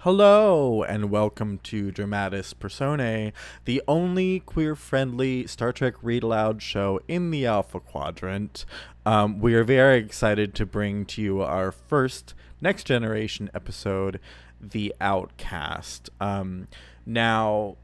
Hello, and welcome to Dramatis Personae, the only queer-friendly Star Trek read-aloud show in the Alpha Quadrant. We are very excited to bring to you our first Next Generation episode, The Outcast. Now,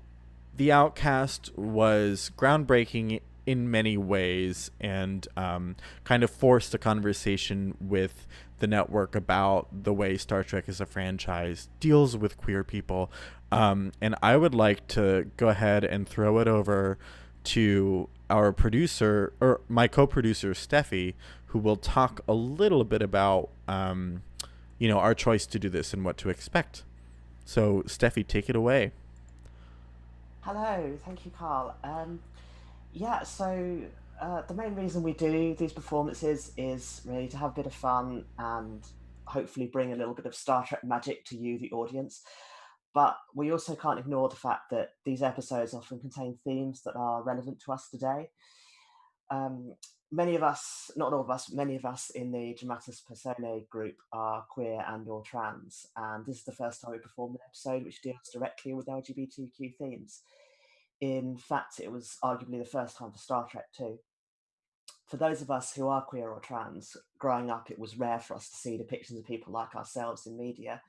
The Outcast was groundbreaking in many ways and kind of forced a conversation with the network about the way Star Trek as a franchise deals with queer people. And I would like to go ahead and throw it over to our producer, or my co producer, Steffi, who will talk a little bit about, our choice to do this and what to expect. So, Steffi, take it away. Hello, thank you, Carl. Yeah, so the main reason we do these performances is really to have a bit of fun and hopefully bring a little bit of Star Trek magic to you, the audience. But we also can't ignore the fact that these episodes often contain themes that are relevant to us today. Um, Many of us, not all of us, many of us in the Dramatis Personae group are queer and or trans, and this is the first time we perform an episode which deals directly with LGBTQ themes. In fact, it was arguably the first time for Star Trek too. For those of us who are queer or trans, growing up it was rare for us to see depictions of people like ourselves in media,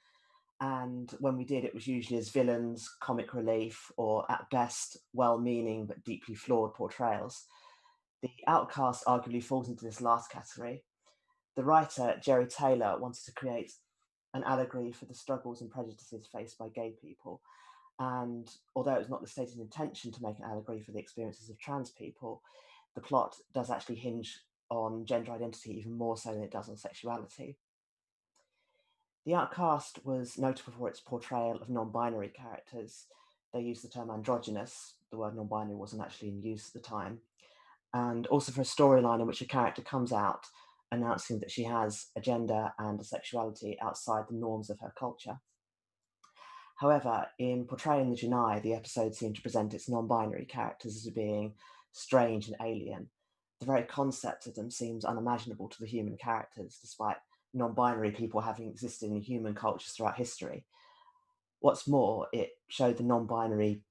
and when we did, it was usually as villains, comic relief, or at best well-meaning but deeply flawed portrayals. The Outcast arguably falls into this last category. The writer, Jeri Taylor, wanted to create an allegory for the struggles and prejudices faced by gay people. And although it was not the stated intention to make an allegory for the experiences of trans people, the plot does actually hinge on gender identity even more so than it does on sexuality. The Outcast was notable for its portrayal of non binary characters. They used the term androgynous, the word non binary wasn't actually in use at the time, and also for a storyline in which a character comes out announcing that she has a gender and a sexuality outside the norms of her culture. However, in portraying the Janai, the episode seemed to present its non binary characters as being strange and alien. The very concept of them seems unimaginable to the human characters, despite non binary people having existed in human cultures throughout history. What's more, it showed the non binary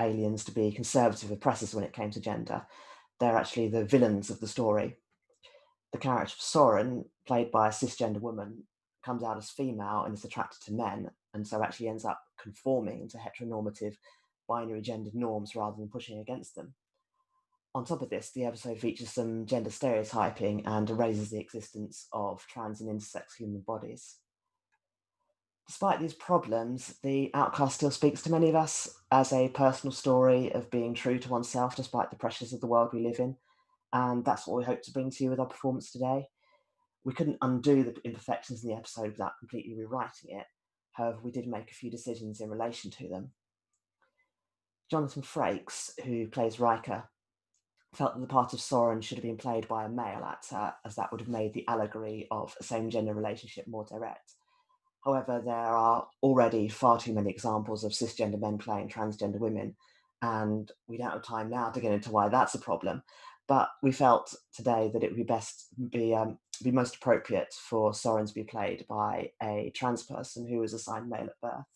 aliens to be conservative oppressors when it came to gender. They're actually the villains of the story. The character of Soren, played by a cisgender woman, comes out as female and is attracted to men, and so actually ends up conforming to heteronormative binary gendered norms rather than pushing against them. On top of this, the episode features some gender stereotyping and erases the existence of trans and intersex human bodies. Despite these problems, The Outcast still speaks to many of us as a personal story of being true to oneself despite the pressures of the world we live in, and that's what we hope to bring to you with our performance today. We couldn't undo the imperfections in the episode without completely rewriting it. However, we did make a few decisions in relation to them. Jonathan Frakes, who plays Riker, felt that the part of Soren should have been played by a male actor, as that would have made the allegory of a same gender relationship more direct. However, there are already far too many examples of cisgender men playing transgender women, and we don't have time now to get into why that's a problem. But we felt today that it would be most appropriate for Soren to be played by a trans person who was assigned male at birth.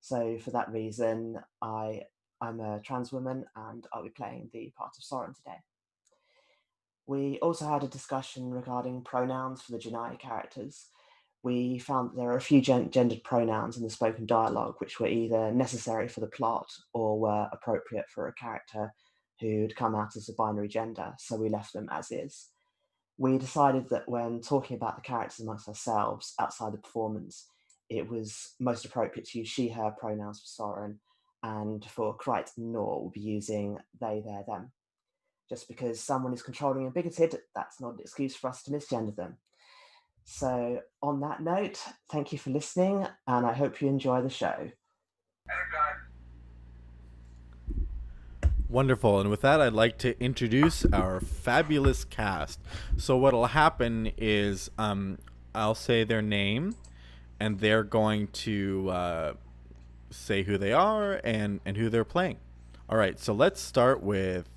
So for that reason, I'm a trans woman and I'll be playing the part of Soren today. We also had a discussion regarding pronouns for the Janai characters. We found that there are a few gendered pronouns in the spoken dialogue which were either necessary for the plot or were appropriate for a character who'd come out as a binary gender, so we left them as is. We decided that when talking about the characters amongst ourselves outside the performance, it was most appropriate to use she, her pronouns for Soren, and for Krite and Nor, we'll be using they, their, them. Just because someone is controlling and bigoted, that's not an excuse for us to misgender them. So, on that note, thank you for listening, and I hope you enjoy the show. Wonderful. And with that, I'd like to introduce our fabulous cast. So, what'll happen is I'll say their name, and they're going to say who they are and who they're playing. All right, so let's start with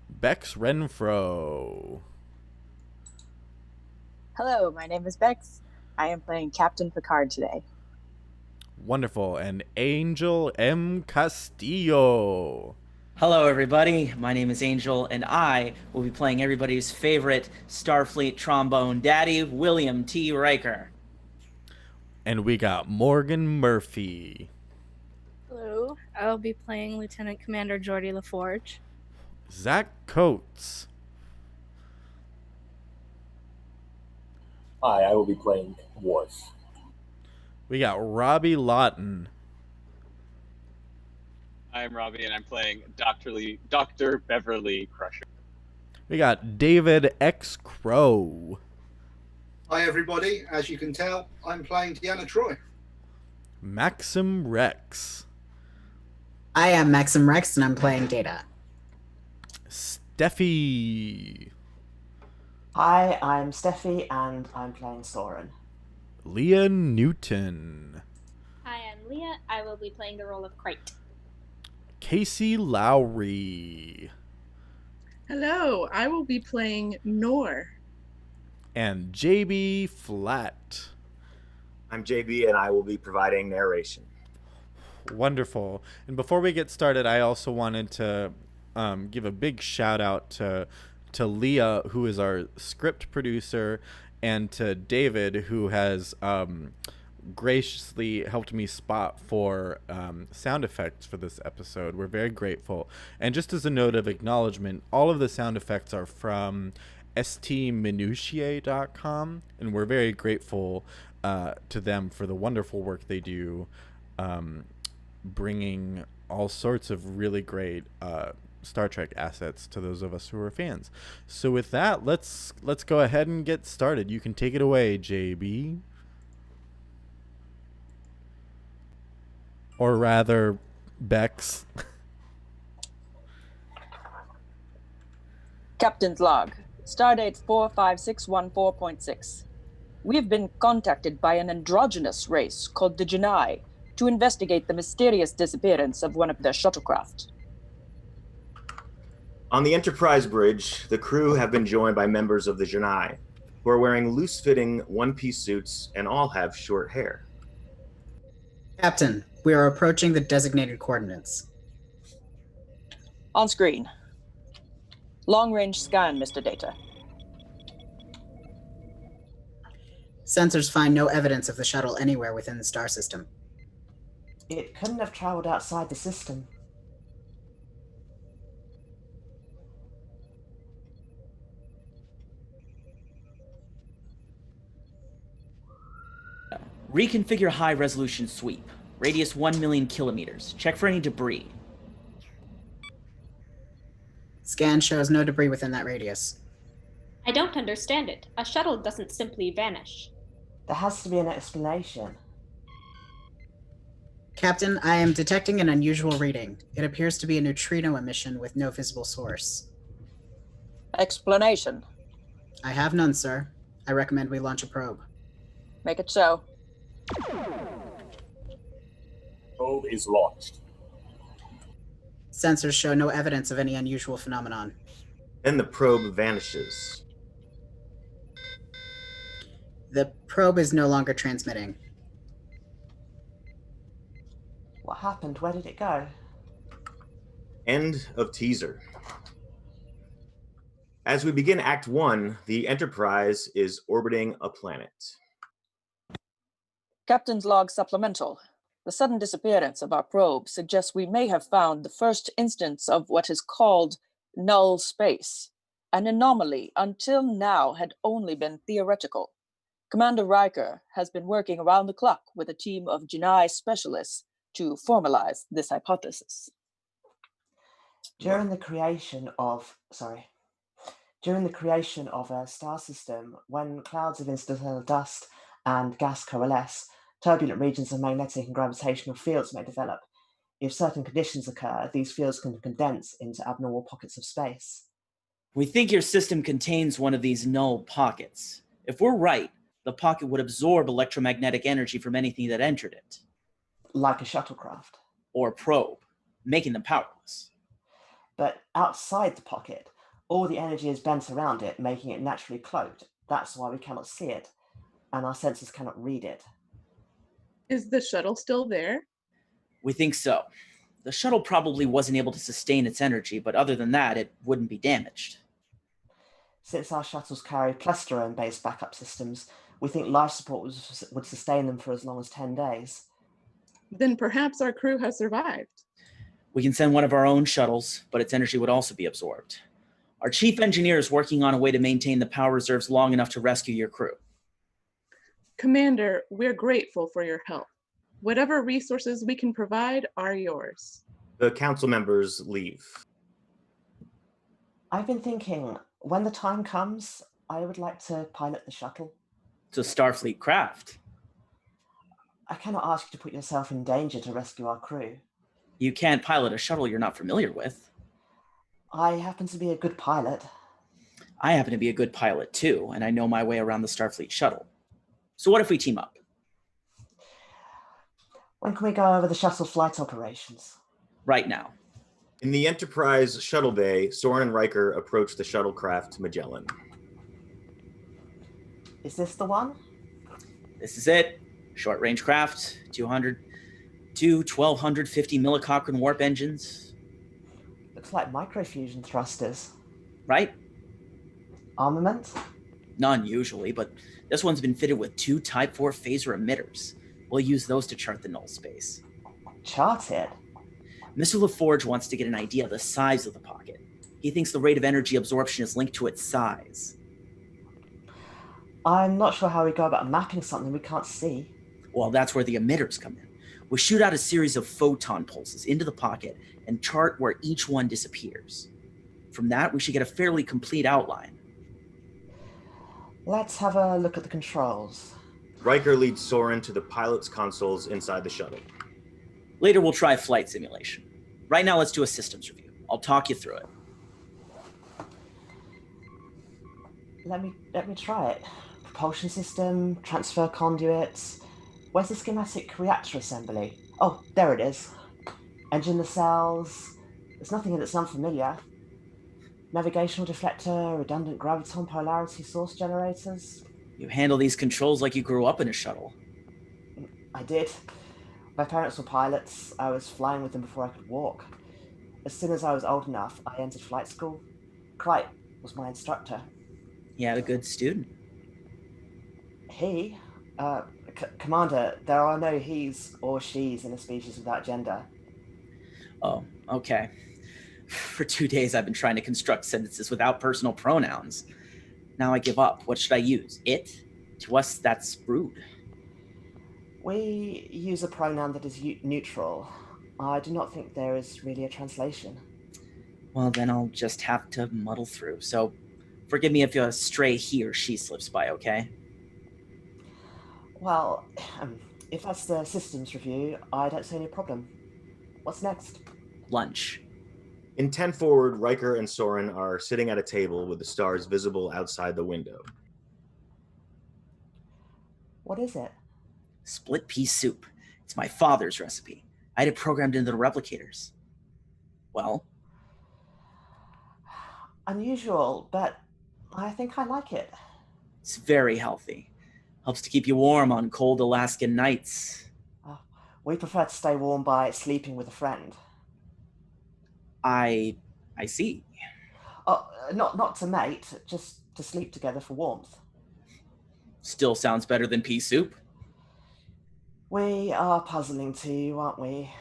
Becks Renfro. Hello, my name is Becks. I am playing Captain Picard today. Wonderful. And Angel M. Castillo. Hello, everybody. My name is Angel, and I will be playing everybody's favorite Starfleet trombone daddy, William T. Riker. And we got Morgan Murphy. Hello. I'll be playing Lieutenant Commander Geordi LaForge. Zach Coates. Hi, I will be playing Worf. We got Robbie Lawton. I'm Robbie, and I'm playing Dr. Beverly Crusher. We got David X. Crow. Hi everybody, as you can tell, I'm playing Deanna Troi. Maxim Rex. I am Maxim Rex, and I'm playing Data. Steffi. Hi, I'm Steffi, and I'm playing Soren. Leah Newton. Hi, I'm Leah. I will be playing the role of Crate. Casey Lowry. Hello, I will be playing Nor. And JB Flat. I'm JB, and I will be providing narration. Wonderful. And before we get started, I also wanted to give a big shout out to Leah, who is our script producer, and to David, who has graciously helped me spot for sound effects for this episode. We're very grateful. And just as a note of acknowledgement, all of the sound effects are from stminutiae.com, and we're very grateful to them for the wonderful work they do, bringing all sorts of really great Star Trek assets to those of us who are fans. So with that, let's go ahead and get started. You can take it away, JB. Or rather, Becks. Captain's log. Stardate 45614.6. We've been contacted by an androgynous race called the JEAN-LUC to investigate the mysterious disappearance of one of their shuttlecraft. On the Enterprise bridge, the crew have been joined by members of the JEAN-LUC, who are wearing loose-fitting one-piece suits and all have short hair. Captain, we are approaching the designated coordinates. On screen. Long-range scan, Mr. Data. Sensors find no evidence of the shuttle anywhere within the star system. It couldn't have traveled outside the system. Reconfigure high-resolution sweep. Radius 1 million kilometers. Check for any debris. Scan shows no debris within that radius. I don't understand it. A shuttle doesn't simply vanish. There has to be an explanation. Captain, I am detecting an unusual reading. It appears to be a neutrino emission with no visible source. Explanation. I have none, sir. I recommend we launch a probe. Make it so. Probe is launched. Sensors show no evidence of any unusual phenomenon. Then the probe vanishes. The probe is no longer transmitting. What happened? Where did it go? End of teaser. As we begin Act 1, the Enterprise is orbiting a planet. Captain's log supplemental. The sudden disappearance of our probe suggests we may have found the first instance of what is called null space. An anomaly until now had only been theoretical. Commander Riker has been working around the clock with a team of JEAN-LUC specialists to formalize this hypothesis. During the creation of a star system, when clouds of interstellar dust and gas coalesce, turbulent regions of magnetic and gravitational fields may develop. If certain conditions occur, these fields can condense into abnormal pockets of space. We think your system contains one of these null pockets. If we're right, the pocket would absorb electromagnetic energy from anything that entered it. Like a shuttlecraft. Or probe, making them powerless. But outside the pocket, all the energy is bent around it, making it naturally cloaked. That's why we cannot see it, and our sensors cannot read it. Is the shuttle still there? We think so. The shuttle probably wasn't able to sustain its energy, but other than that, it wouldn't be damaged. Since our shuttles carry plesterone-based backup systems, we think life support would sustain them for as long as 10 days. Then perhaps our crew has survived. We can send one of our own shuttles, but its energy would also be absorbed. Our chief engineer is working on a way to maintain the power reserves long enough to rescue your crew. Commander, we're grateful for your help. Whatever resources we can provide are yours. The council members leave. I've been thinking, when the time comes, I would like to pilot the shuttle. It's a Starfleet craft. I cannot ask you to put yourself in danger to rescue our crew. You can't pilot a shuttle you're not familiar with. I happen to be a good pilot. I happen to be a good pilot too, and I know my way around the Starfleet shuttle. So what if we team up? When can we go over the shuttle flight operations? Right now. In the Enterprise shuttle bay, Soren and Riker approach the shuttlecraft Magellan. Is this the one? This is it. Short-range craft, 1250 millicochran warp engines. Looks like microfusion thrusters. Right? Armament? None usually, but this one's been fitted with 2 Type 4 phaser emitters. We'll use those to chart the null space. Chart it? Mr. LaForge wants to get an idea of the size of the pocket. He thinks the rate of energy absorption is linked to its size. I'm not sure how we go about mapping something we can't see. Well, that's where the emitters come in. We shoot out a series of photon pulses into the pocket and chart where each one disappears. From that, we should get a fairly complete outline. Let's have a look at the controls. Riker leads Soren to the pilot's consoles inside the shuttle. Later, we'll try flight simulation. Right now, let's do a systems review. I'll talk you through it. Let me try it. Propulsion system, transfer conduits. Where's the schematic reactor assembly? Oh, there it is. Engine nacelles. There's nothing in that's unfamiliar. Navigational deflector, redundant graviton polarity source generators. You handle these controls like you grew up in a shuttle. I did. My parents were pilots. I was flying with them before I could walk. As soon as I was old enough, I entered flight school. Cripe was my instructor. You had a good student. He? Commander, there are no he's or she's in a species without gender. Oh, okay. For 2 days, I've been trying to construct sentences without personal pronouns. Now I give up. What should I use? It? To us, that's rude. We use a pronoun that is neutral. I do not think there is really a translation. Well, then I'll just have to muddle through. So forgive me if a stray he or she slips by, okay? Well, if that's the systems review, I don't see any problem. What's next? Lunch. In 10 forward, Riker and Soren are sitting at a table with the stars visible outside the window. What is it? Split pea soup. It's my father's recipe. I had it programmed into the replicators. Well? Unusual, but I think I like it. It's very healthy. Helps to keep you warm on cold Alaskan nights. We prefer to stay warm by sleeping with a friend. I see. Oh, not to mate, just to sleep together for warmth. Still sounds better than pea soup. We are puzzling to you, aren't we?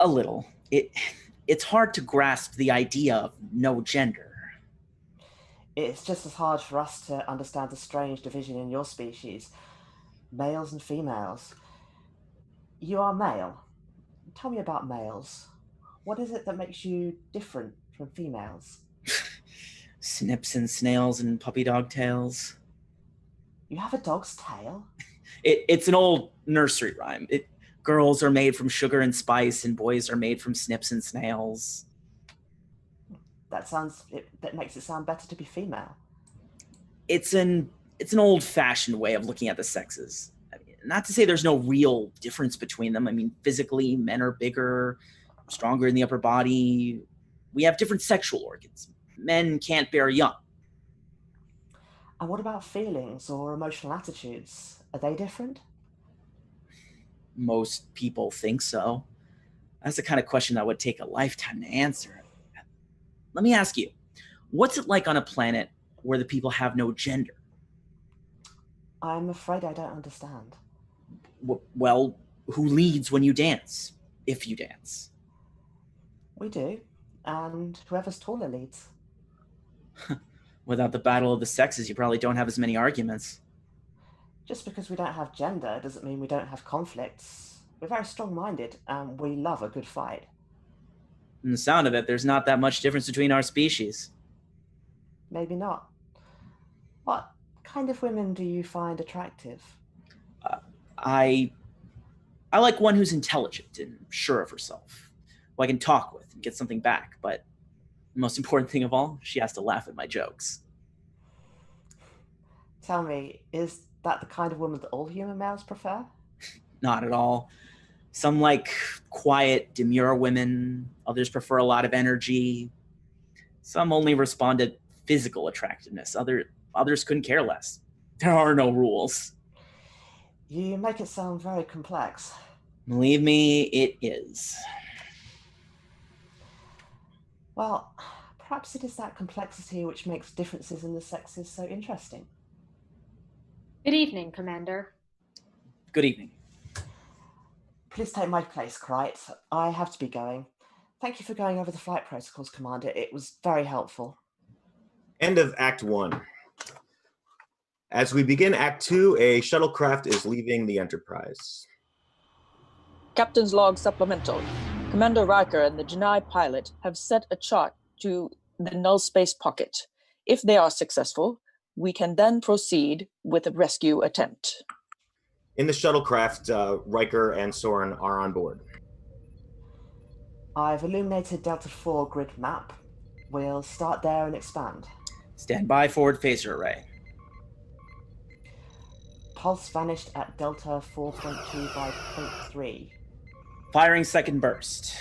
A little. It's hard to grasp the idea of no gender. It's just as hard for us to understand the strange division in your species. Males and females. You are male. Tell me about males. What is it that makes you different from females? Snips and snails and puppy dog tails. You have a dog's tail? It's an old nursery rhyme. Girls are made from sugar and spice, and boys are made from snips and snails. That makes it sound better to be female. It's an old-fashioned way of looking at the sexes. I mean, not to say there's no real difference between them. I mean, physically, men are bigger, stronger in the upper body. We have different sexual organs. Men can't bear young. And what about feelings or emotional attitudes? Are they different? Most people think so. That's the kind of question that would take a lifetime to answer. Let me ask you, what's it like on a planet where the people have no gender? I'm afraid I don't understand. Well, who leads when you dance, if you dance? We do, and whoever's taller leads. Without the battle of the sexes, you probably don't have as many arguments. Just because we don't have gender doesn't mean we don't have conflicts. We're very strong-minded, and we love a good fight. From the sound of it, there's not that much difference between our species. Maybe not. What kind of women do you find attractive? I like one who's intelligent and sure of herself, who I can talk with and get something back, but the most important thing of all, she has to laugh at my jokes. Tell me, is that the kind of woman that all human males prefer? Not at all. Some like quiet, demure women. Others prefer a lot of energy. Some only respond to physical attractiveness. Others couldn't care less. There are no rules. You make it sound very complex. Believe me, it is. Well, perhaps it is that complexity which makes differences in the sexes so interesting. Good evening, Commander. Good evening. Please take my place, Krite. I have to be going. Thank you for going over the flight protocols, Commander. It was very helpful. End of Act 1. As we begin Act 2, a shuttlecraft is leaving the Enterprise. Captain's log supplemental. Commander Riker and the Janai pilot have set a chart to the null space pocket. If they are successful, we can then proceed with a rescue attempt. In the shuttlecraft, Riker and Soren are on board. I've illuminated Delta 4 grid map. We'll start there and expand. Stand by, forward phaser array. Pulse vanished at Delta 4.2 by 0.3. Firing second burst.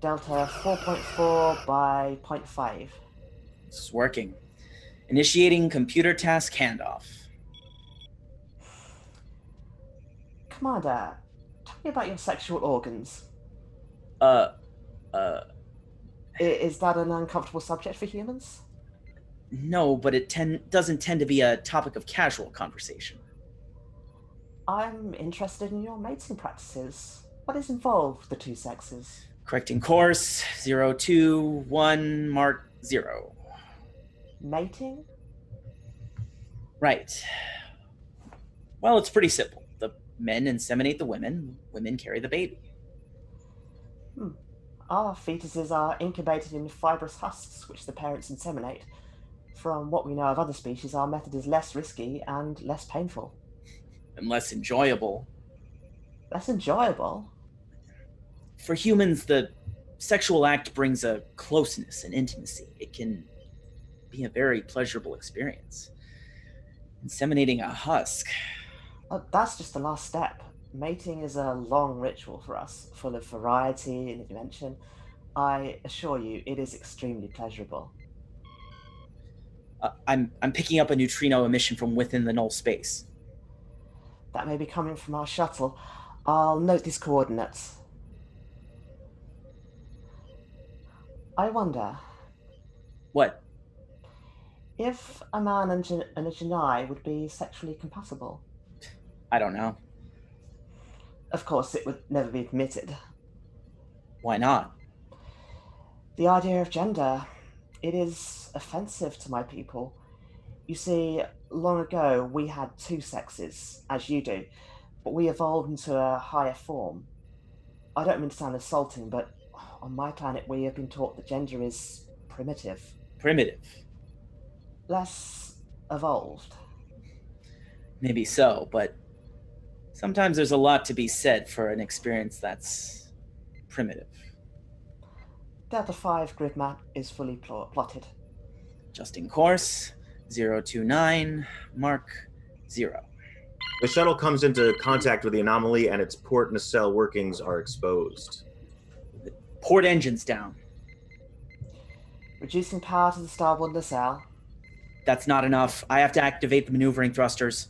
Delta 4.4 by 0.5. This is working. Initiating computer task handoff. Commander, tell me about your sexual organs. Is that an uncomfortable subject for humans? No, but it doesn't tend to be a topic of casual conversation. I'm interested in your mating practices. What is involved with the two sexes? Correcting course, 021, mark 0. Mating? Right. Well, it's pretty simple. The men inseminate the women carry the baby. Our fetuses are incubated in fibrous husks, which the parents inseminate. From what we know of other species, our method is less risky and less painful. And less enjoyable. Less enjoyable? For humans, the sexual act brings a closeness and intimacy. It can be a very pleasurable experience. Inseminating a husk. That's just the last step. Mating is a long ritual for us, full of variety and invention. I assure you, it is extremely pleasurable. I'm picking up a neutrino emission from within the null space. That may be coming from our shuttle. I'll note these coordinates. I wonder... What? If a man and a Janai would be sexually compatible. I don't know. Of course, it would never be admitted. Why not? The idea of gender, it is offensive to my people. You see, long ago we had two sexes, as you do, but we evolved into a higher form. I don't mean to sound insulting, but on my planet we have been taught that gender is primitive. Primitive? Less evolved. Maybe so, but sometimes there's a lot to be said for an experience that's primitive. Delta 5 grid map is fully plotted. Adjusting course, 029, mark 0. The shuttle comes into contact with the anomaly and its port nacelle workings are exposed. Port engines down. Reducing power to the starboard nacelle. That's not enough. I have to activate the maneuvering thrusters.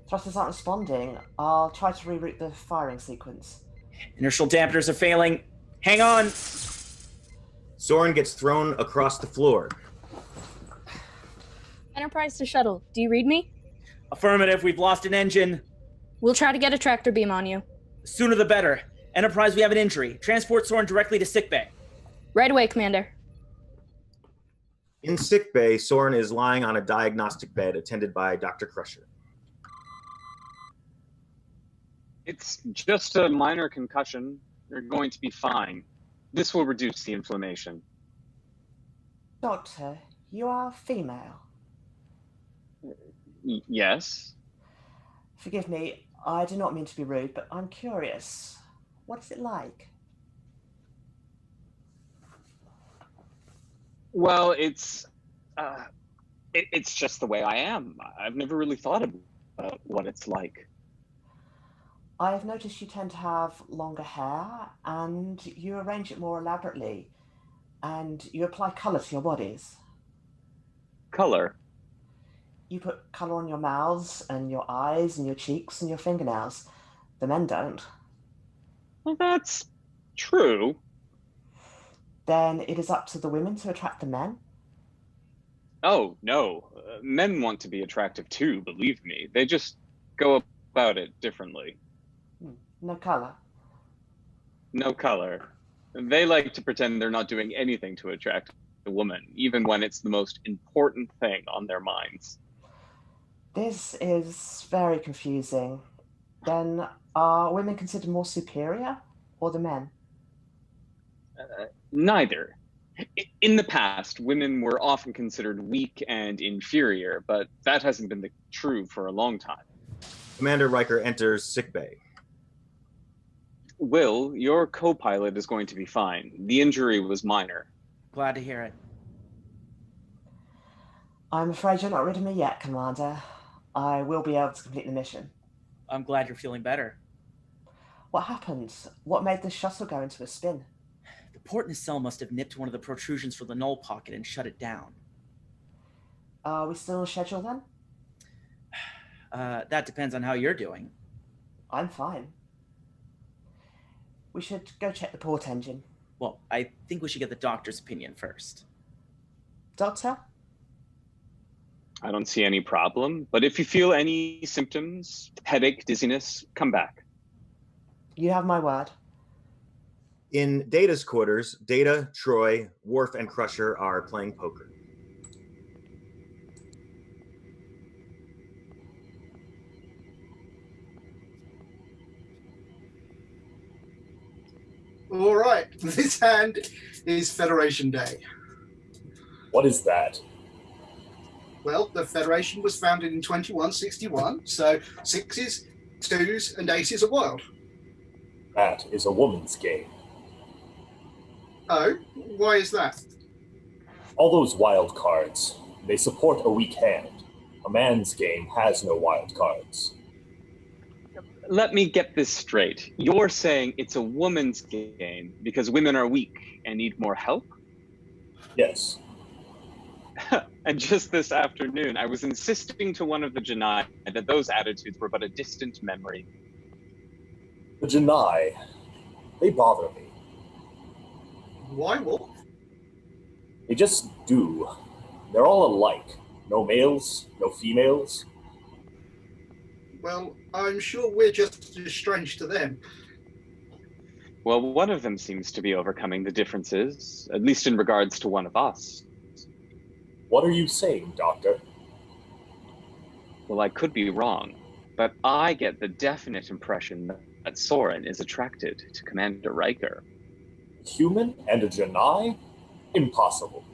Thrusters aren't responding. I'll try to reroute the firing sequence. Inertial dampeners are failing. Hang on. Soren gets thrown across the floor. Enterprise to shuttle. Do you read me? Affirmative, we've lost an engine. We'll try to get a tractor beam on you. The sooner the better. Enterprise, we have an injury. Transport Soren directly to sickbay. Right away, Commander. In sickbay, Soren is lying on a diagnostic bed attended by Dr. Crusher. It's just a minor concussion. You're going to be fine. This will reduce the inflammation. Doctor, you are female. Yes? Forgive me, I do not mean to be rude, but I'm curious. What is it like? Well, it's just the way I am. I've never really thought about what it's like. I've noticed you tend to have longer hair, and you arrange it more elaborately, and you apply colour to your bodies. Color? You put colour on your mouths, and your eyes, and your cheeks, and your fingernails. The men don't. Well, that's true. Then it is up to the women to attract the men? Oh, no. Men want to be attractive too, believe me. They just go about it differently. No colour? No color. They like to pretend they're not doing anything to attract a woman, even when it's the most important thing on their minds. This is very confusing. Then are women considered more superior, or the men? Neither. In the past, women were often considered weak and inferior, but that hasn't been true for a long time. Commander Riker enters sickbay. Will, your co-pilot is going to be fine. The injury was minor. Glad to hear it. I'm afraid you're not rid of me yet, Commander. I will be able to complete the mission. I'm glad you're feeling better. What happened? What made the shuttle go into a spin? The port nacelle must have nipped one of the protrusions from the null pocket and shut it down. Are we still on schedule then? That depends on how you're doing. I'm fine. We should go check the port engine. Well, I think we should get the doctor's opinion first. Doctor? I don't see any problem, but if you feel any symptoms, headache, dizziness, come back. You have my word. In Data's quarters, Data, Troy, Worf, and Crusher are playing poker. All right, this hand is Federation Day. What is that? Well, the Federation was founded in 2161, so sixes, twos, and aces are wild. That is a woman's game. Oh, why is that? All those wild cards, they support a weak hand. A man's game has no wild cards. Let me get this straight. You're saying it's a woman's game because women are weak and need more help? Yes. And just this afternoon, I was insisting to one of the JEAN that those attitudes were but a distant memory. The JEAN, they bother me. Why, Wolf? They just do. They're all alike. No males, no females. Well, I'm sure we're just as strange to them. Well, one of them seems to be overcoming the differences, at least in regards to one of us. What are you saying, Doctor? Well, I could be wrong, but I get the definite impression that Soren is attracted to Commander Riker. A human and a JEAN? Impossible.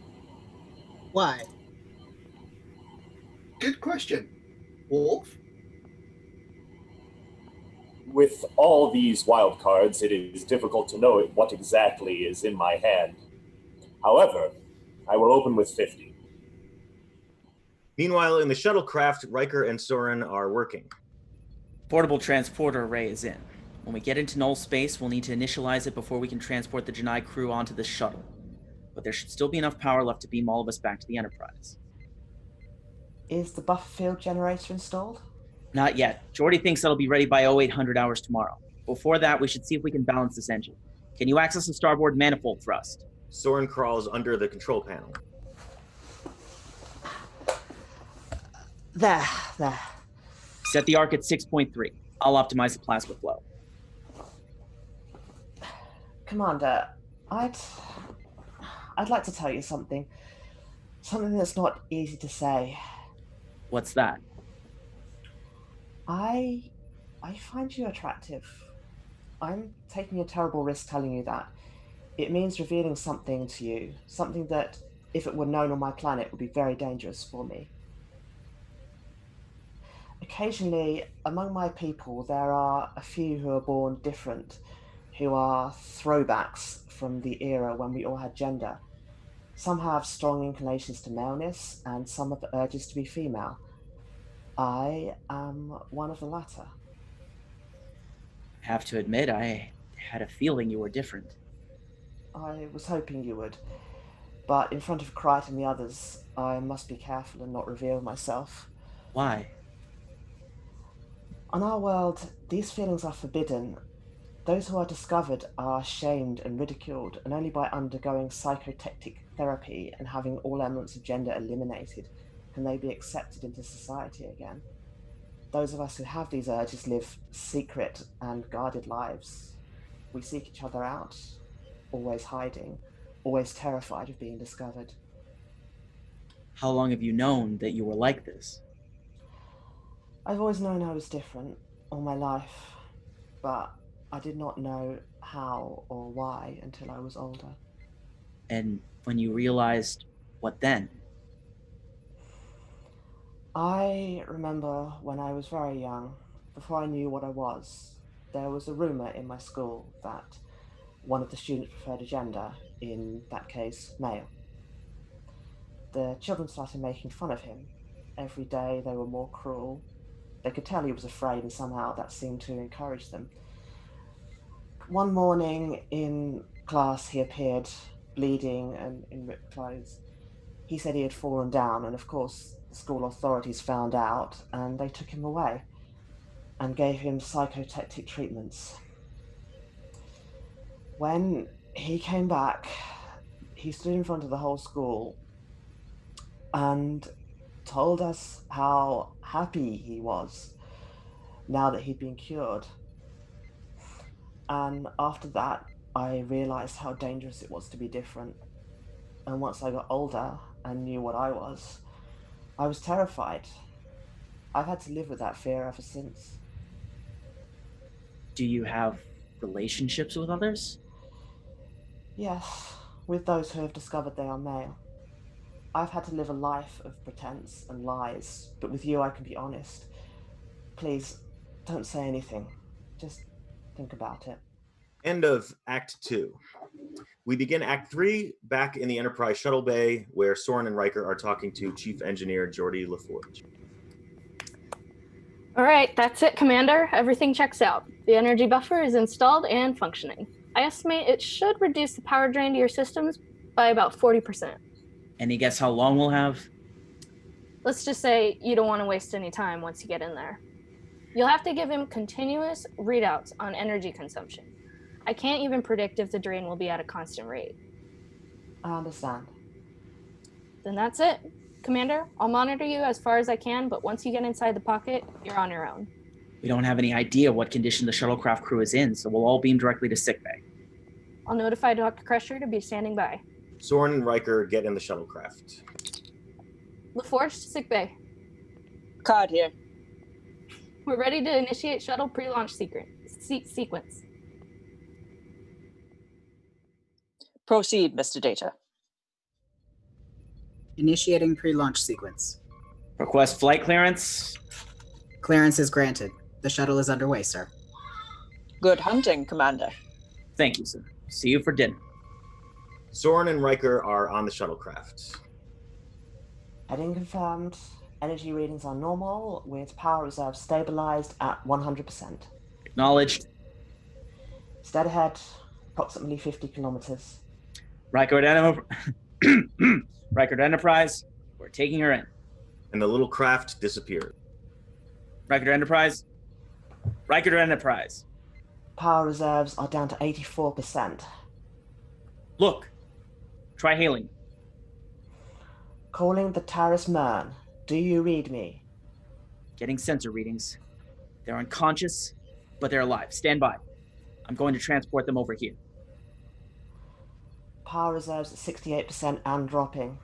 Why? Good question. Wolf? With all these wild cards, it is difficult to know what exactly is in my hand. However, I will open with 50. Meanwhile, in the shuttlecraft, Riker and Soren are working. Portable transporter array is in. When we get into null space, we'll need to initialize it before we can transport the JEAN crew onto the shuttle. But there should still be enough power left to beam all of us back to the Enterprise. Is the buffer field generator installed? Not yet. Jordy thinks that'll be ready by 0800 hours tomorrow. Before that, we should see if we can balance this engine. Can you access the starboard manifold thrust? Soren crawls under the control panel. There. Set the arc at 6.3. I'll optimize the plasma flow. Commander, I'd like to tell you something. Something that's not easy to say. What's that? I find you attractive. I'm taking a terrible risk telling you that. It means revealing something to you, something that, if it were known on my planet, would be very dangerous for me. Occasionally, among my people, there are a few who are born different, who are throwbacks from the era when we all had gender. Some have strong inclinations to maleness, and some have urges to be female. I am one of the latter. I have to admit, I had a feeling you were different. I was hoping you would, but in front of Kryte and the others, I must be careful and not reveal myself. Why? On our world, these feelings are forbidden. Those who are discovered are shamed and ridiculed, and only by undergoing psychotectic therapy and having all elements of gender eliminated can they be accepted into society again. Those of us who have these urges live secret and guarded lives. We seek each other out, always hiding, always terrified of being discovered. How long have you known that you were like this? I've always known I was different all my life, but I did not know how or why until I was older. And when you realized, what then? I remember when I was very young, before I knew what I was, there was a rumor in my school that one of the students preferred a gender, in that case, male. The children started making fun of him. Every day they were more cruel. They could tell he was afraid, and somehow that seemed to encourage them. One morning in class, he appeared bleeding and in ripped clothes. He said he had fallen down, and of course the school authorities found out, and they took him away and gave him psychotectic treatments. When he came back, he stood in front of the whole school and told us how happy he was now that he'd been cured. And after that, I realized how dangerous it was to be different. And once I got older and knew what I was terrified. I've had to live with that fear ever since. Do you have relationships with others? Yes, with those who have discovered they are male. I've had to live a life of pretense and lies, but with you I can be honest. Please, don't say anything. Just think about it. End of Act 2. We begin Act 3 back in the Enterprise shuttle bay, where Soren and Riker are talking to Chief Engineer Jeri LaForge. All right, that's it, Commander. Everything checks out. The energy buffer is installed and functioning. I estimate it should reduce the power drain to your systems by about 40%. Any guess how long we'll have? Let's just say you don't want to waste any time once you get in there. You'll have to give him continuous readouts on energy consumption. I can't even predict if the drain will be at a constant rate. I understand. Then that's it. Commander, I'll monitor you as far as I can, but once you get inside the pocket, you're on your own. We don't have any idea what condition the shuttlecraft crew is in, so we'll all beam directly to sickbay. I'll notify Dr. Crusher to be standing by. Soren and Riker get in the shuttlecraft. LaForge to sickbay. Card here. We're ready to initiate shuttle pre-launch sequence. Proceed, Mr. Data. Initiating pre-launch sequence. Request flight clearance. Clearance is granted. The shuttle is underway, sir. Good hunting, Commander. Thank you, sir. See you for dinner. Soren and Riker are on the shuttlecraft. Heading confirmed. Energy readings are normal, with power reserve stabilized at 100%. Acknowledged. Stead ahead, approximately 50 kilometers. Riker Enterprise, we're taking her in. And the little craft disappeared. Riker Enterprise? Riker Enterprise. Power reserves are down to 84%. Look. Try hailing. Calling the Taris Mern. Do you read me? Getting sensor readings. They're unconscious, but they're alive. Stand by. I'm going to transport them over here. Power reserves at 68% and dropping.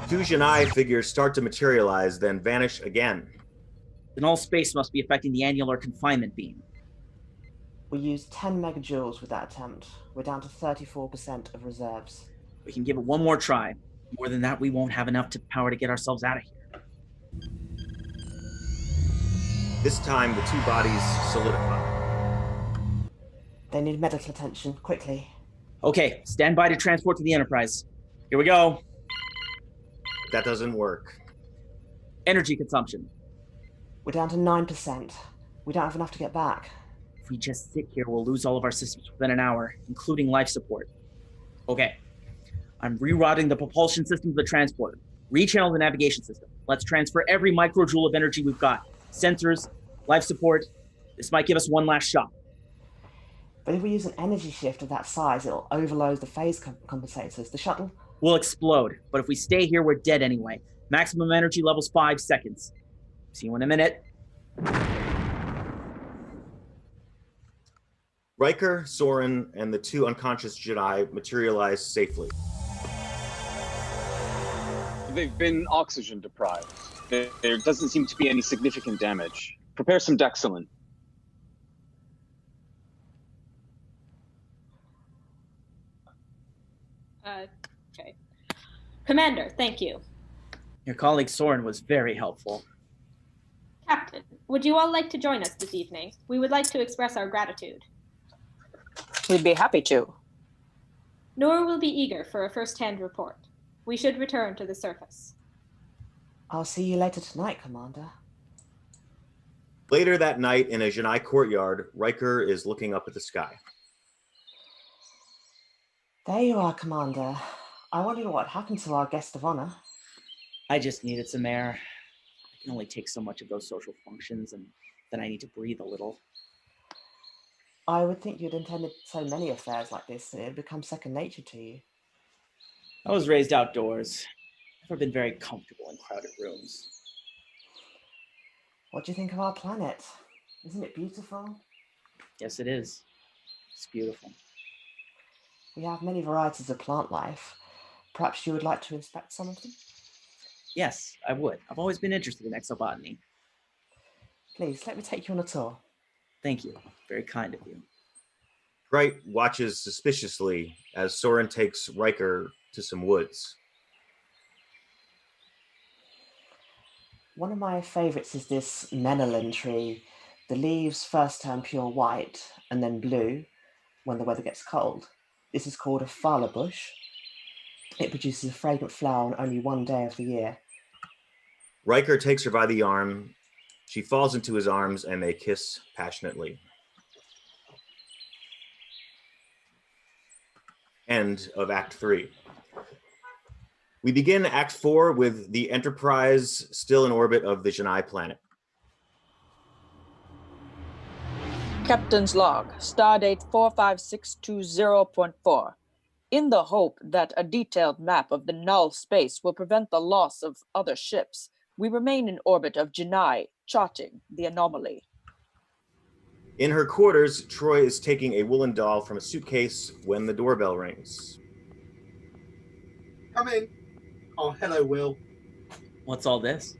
Fusion Eye figures start to materialize, then vanish again. The null space must be affecting the annular confinement beam. We used 10 megajoules with that attempt. We're down to 34% of reserves. We can give it one more try. More than that, we won't have enough power to get ourselves out of here. This time, the two bodies solidify. They need medical attention, quickly. Okay, stand by to transport to the Enterprise. Here we go. That doesn't work. Energy consumption. We're down to 9%. We don't have enough to get back. If we just sit here, we'll lose all of our systems within an hour, including life support. Okay. I'm rerouting the propulsion system to the transporter. Rechannel the navigation system. Let's transfer every microjoule of energy we've got. Sensors, life support. This might give us one last shot. But if we use an energy shift of that size, it'll overload the phase compensators. The shuttle will explode. But if we stay here, we're dead anyway. Maximum energy level's 5 seconds. See you in a minute. Riker, Soren, and the two unconscious Jedi materialize safely. They've been oxygen deprived. There doesn't seem to be any significant damage. Prepare some Dexilin. Okay. Commander, thank you. Your colleague Soren was very helpful. Captain, would you all like to join us this evening? We would like to express our gratitude. We'd be happy to. Nora will be eager for a first-hand report. We should return to the surface. I'll see you later tonight, Commander. Later that night in a Janai courtyard, Riker is looking up at the sky. There you are, Commander. I wondered what happened to our guest of honor. I just needed some air. I can only take so much of those social functions, and then I need to breathe a little. I would think you'd attended so many affairs like this that it would become second nature to you. I was raised outdoors. Never been very comfortable in crowded rooms. What do you think of our planet? Isn't it beautiful? Yes, it is. It's beautiful. We have many varieties of plant life. Perhaps you would like to inspect some of them? Yes, I would. I've always been interested in exobotany. Please, let me take you on a tour. Thank you. Very kind of you. Bright watches suspiciously as Soren takes Riker to some woods. One of my favorites is this menelin tree. The leaves first turn pure white and then blue when the weather gets cold. This is called a phala bush. It produces a fragrant flower on only one day of the year. Riker takes her by the arm. She falls into his arms and they kiss passionately. End of Act 3. We begin Act 4 with the Enterprise still in orbit of the Janai planet. Captain's log, stardate 45620.4. In the hope that a detailed map of the null space will prevent the loss of other ships, we remain in orbit of Janai, charting the anomaly. In her quarters, Troy is taking a woolen doll from a suitcase when the doorbell rings. Come in. Oh, hello, Will. What's all this?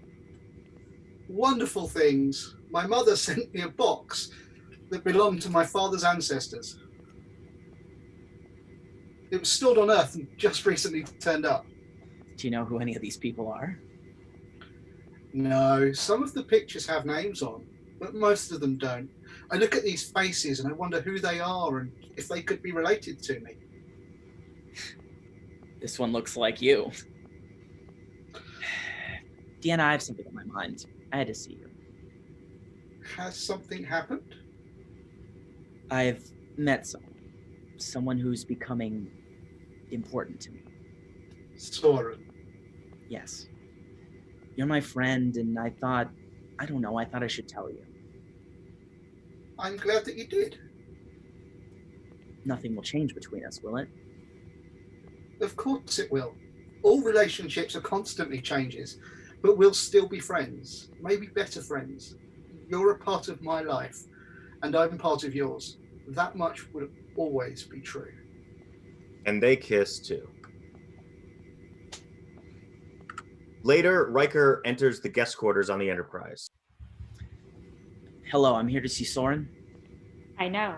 Wonderful things. My mother sent me a box that belonged to my father's ancestors. It was stored on Earth and just recently turned up. Do you know who any of these people are? No, some of the pictures have names on, but most of them don't. I look at these faces and I wonder who they are and if they could be related to me. This one looks like you. Deanna, I have something on my mind. I had to see you. Has something happened? I've met someone who's becoming important to me. Soren. Yes. You're my friend, and I thought I don't know. I thought I should tell you. I'm glad that you did. Nothing will change between us, will it? Of course it will. All relationships are constantly changes, but we'll still be friends. Maybe better friends. You're a part of my life, and I'm part of yours. That much will always be true. And they kiss too. Later, Riker enters the guest quarters on the Enterprise. Hello, I'm here to see Soren. I know.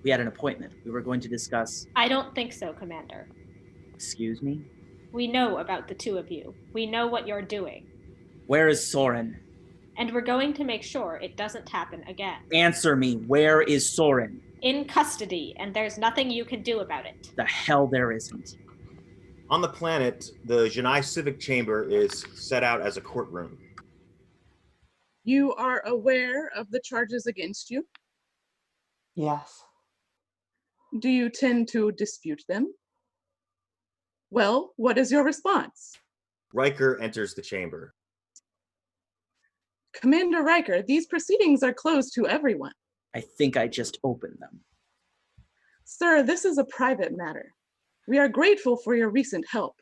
We had an appointment. We were going to discuss... I don't think so, Commander. Excuse me? We know about the two of you. We know what you're doing. Where is Soren? And we're going to make sure it doesn't happen again. Answer me. Where is Soren? In custody, and there's nothing you can do about it. The hell there isn't. On the planet, the Janai Civic Chamber is set out as a courtroom. You are aware of the charges against you? Yes. Do you tend to dispute them? Well, what is your response? Riker enters the chamber. Commander Riker, these proceedings are closed to everyone. I think I just opened them. Sir, this is a private matter. We are grateful for your recent help,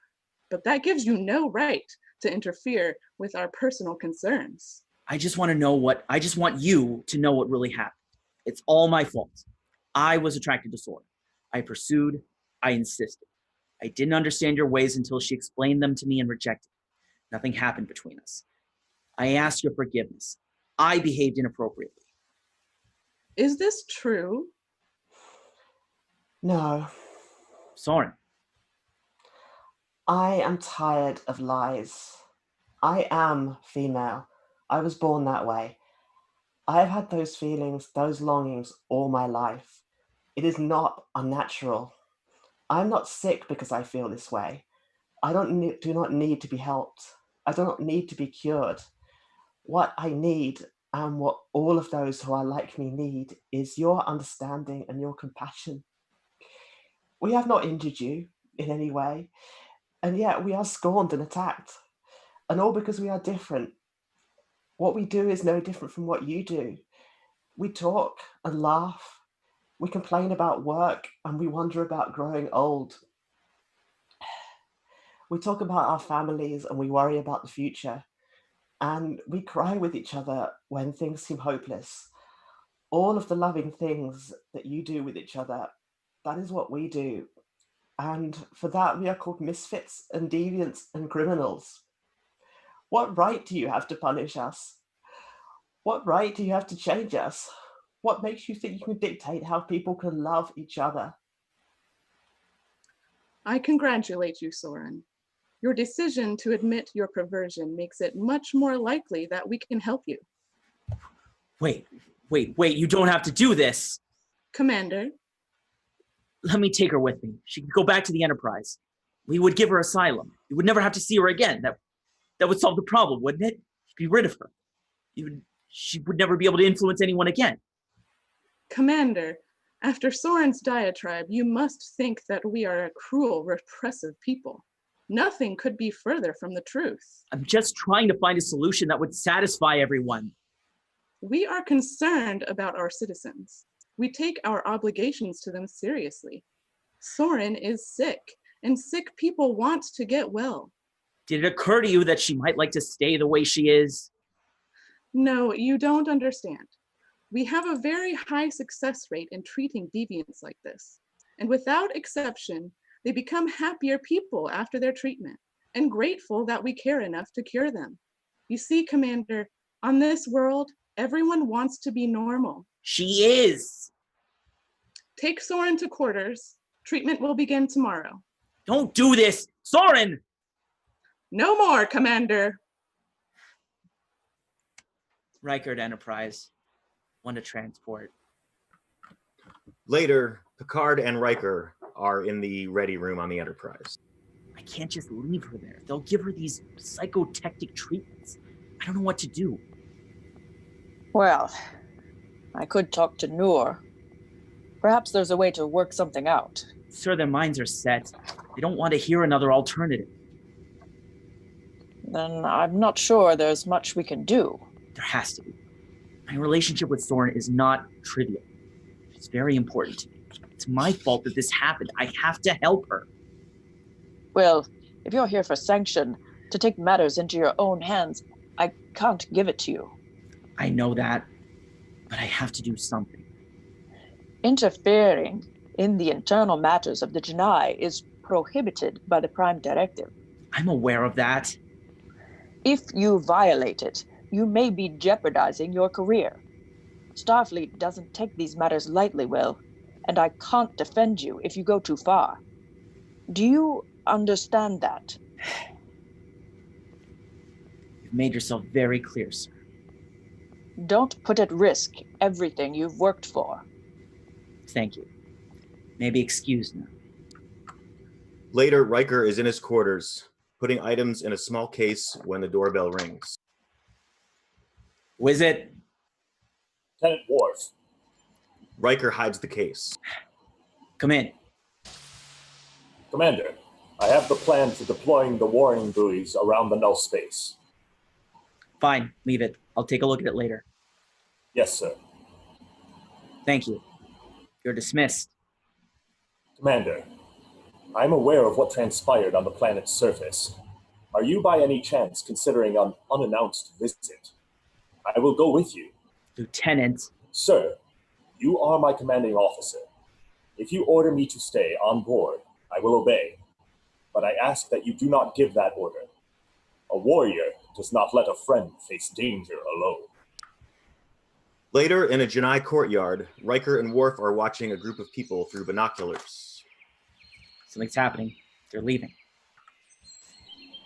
but that gives you no right to interfere with our personal concerns. I just want you to know what really happened. It's all my fault. I was attracted to Soren. I pursued, I insisted. I didn't understand your ways until she explained them to me and rejected. Nothing happened between us. I asked your forgiveness. I behaved inappropriately. Is this true? No. Soren. I am tired of lies. I am female. I was born that way. I have had those feelings, those longings all my life. It is not unnatural. I'm not sick because I feel this way. I do not need to be helped. I do not need to be cured. What I need, and what all of those who are like me need, is your understanding and your compassion. We have not injured you in any way, and yet we are scorned and attacked, and all because we are different. What we do is no different from what you do. We talk and laugh. We complain about work, and we wonder about growing old. We talk about our families, and we worry about the future. And we cry with each other when things seem hopeless. All of the loving things that you do with each other, that is what we do. And for that, we are called misfits and deviants and criminals. What right do you have to punish us? What right do you have to change us? What makes you think you can dictate how people can love each other? I congratulate you, Soren. Your decision to admit your perversion makes it much more likely that we can help you. Wait, you don't have to do this. Commander. Let me take her with me. She could go back to the Enterprise. We would give her asylum. You would never have to see her again. That would solve the problem, wouldn't it? Be rid of her. She would never be able to influence anyone again. Commander, after Soren's diatribe, you must think that we are a cruel, repressive people. Nothing could be further from the truth. I'm just trying to find a solution that would satisfy everyone. We are concerned about our citizens. We take our obligations to them seriously. Soren is sick, and sick people want to get well. Did it occur to you that she might like to stay the way she is? No, you don't understand. We have a very high success rate in treating deviants like this. And without exception, they become happier people after their treatment and grateful that we care enough to cure them. You see, Commander, on this world, everyone wants to be normal. She is. Take Soren to quarters. Treatment will begin tomorrow. Don't do this, Soren! No more, Commander. Riker to Enterprise. One to transport. Later, Picard and Riker are in the ready room on the Enterprise. I can't just leave her there. They'll give her these psychotectic treatments. I don't know what to do. Well, I could talk to Noor. Perhaps there's a way to work something out. Sir, their minds are set. They don't want to hear another alternative. Then I'm not sure there's much we can do. There has to be. My relationship with Soren is not trivial. It's very important to me. It's my fault that this happened. I have to help her. Well, if you're here for sanction, to take matters into your own hands, I can't give it to you. I know that, but I have to do something. Interfering in the internal matters of the Janai is prohibited by the Prime Directive. I'm aware of that. If you violate it, you may be jeopardizing your career. Starfleet doesn't take these matters lightly, Will, and I can't defend you if you go too far. Do you understand that? You've made yourself very clear, sir. Don't put at risk everything you've worked for. Thank you. Maybe excused now. Later, Riker is in his quarters, putting items in a small case when the doorbell rings. Who is it? Lieutenant Worf. Riker hides the case. Come in. Commander, I have the plan for deploying the warning buoys around the null space. Fine, leave it. I'll take a look at it later. Yes, sir. Thank you. You're dismissed. Commander, I'm aware of what transpired on the planet's surface. Are you by any chance considering an unannounced visit? I will go with you. Lieutenant. Sir, you are my commanding officer. If you order me to stay on board, I will obey. But I ask that you do not give that order. A warrior does not let a friend face danger alone. Later, in a Janai courtyard, Riker and Worf are watching a group of people through binoculars. Something's happening. They're leaving.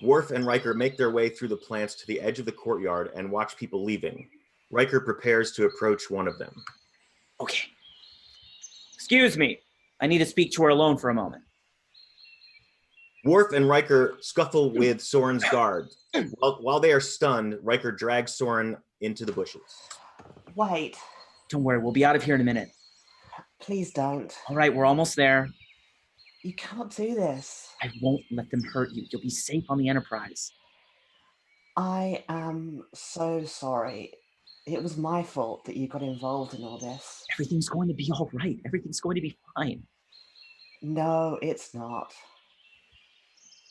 Worf and Riker make their way through the plants to the edge of the courtyard and watch people leaving. Riker prepares to approach one of them. Okay. Excuse me. I need to speak to her alone for a moment. Worf and Riker scuffle with Soren's guard. While they are stunned, Riker drags Soren into the bushes. Wait. Don't worry, we'll be out of here in a minute. Please don't. All right, we're almost there. You can't do this. I won't let them hurt you. You'll be safe on the Enterprise. I am so sorry. It was my fault that you got involved in all this. Everything's going to be all right. Everything's going to be fine. No, it's not.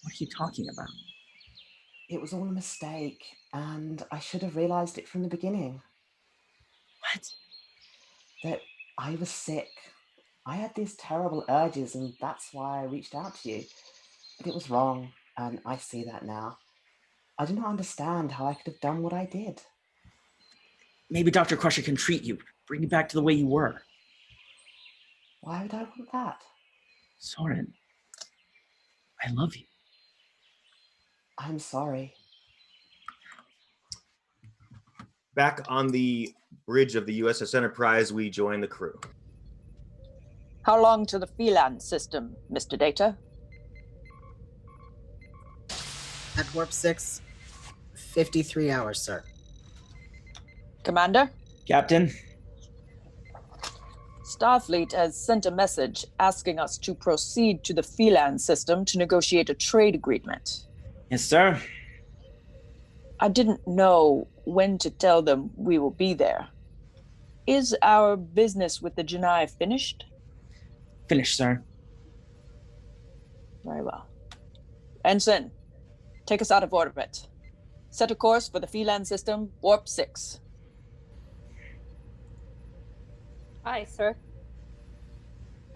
What are you talking about? It was all a mistake, and I should have realized it from the beginning. What? That I was sick. I had these terrible urges, and that's why I reached out to you. But it was wrong, and I see that now. I do not understand how I could have done what I did. Maybe Dr. Crusher can treat you, bring you back to the way you were. Why would I want that? Soren, I love you. I'm sorry. Back on the bridge of the USS Enterprise, we join the crew. How long to the Phelan system, Mr. Data? At Warp 6, 53 hours, sir. Commander? Captain? Starfleet has sent a message asking us to proceed to the Phelan system to negotiate a trade agreement. Yes, sir. I didn't know when to tell them we will be there. Is our business with the Janai finished? Finished, sir. Very well. Ensign, take us out of orbit. Set a course for the Phelan system, Warp 6. Aye, sir.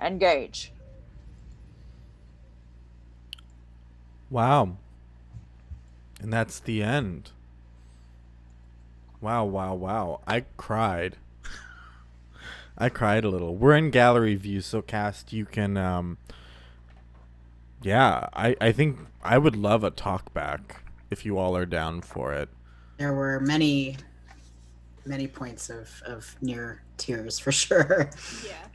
Engage. Wow. And that's the end. Wow, wow, wow. I cried. I cried a little. We're in gallery view, so cast, you can yeah, I think I would love a talk back if you all are down for it. There were many points of near tears for sure. Yeah.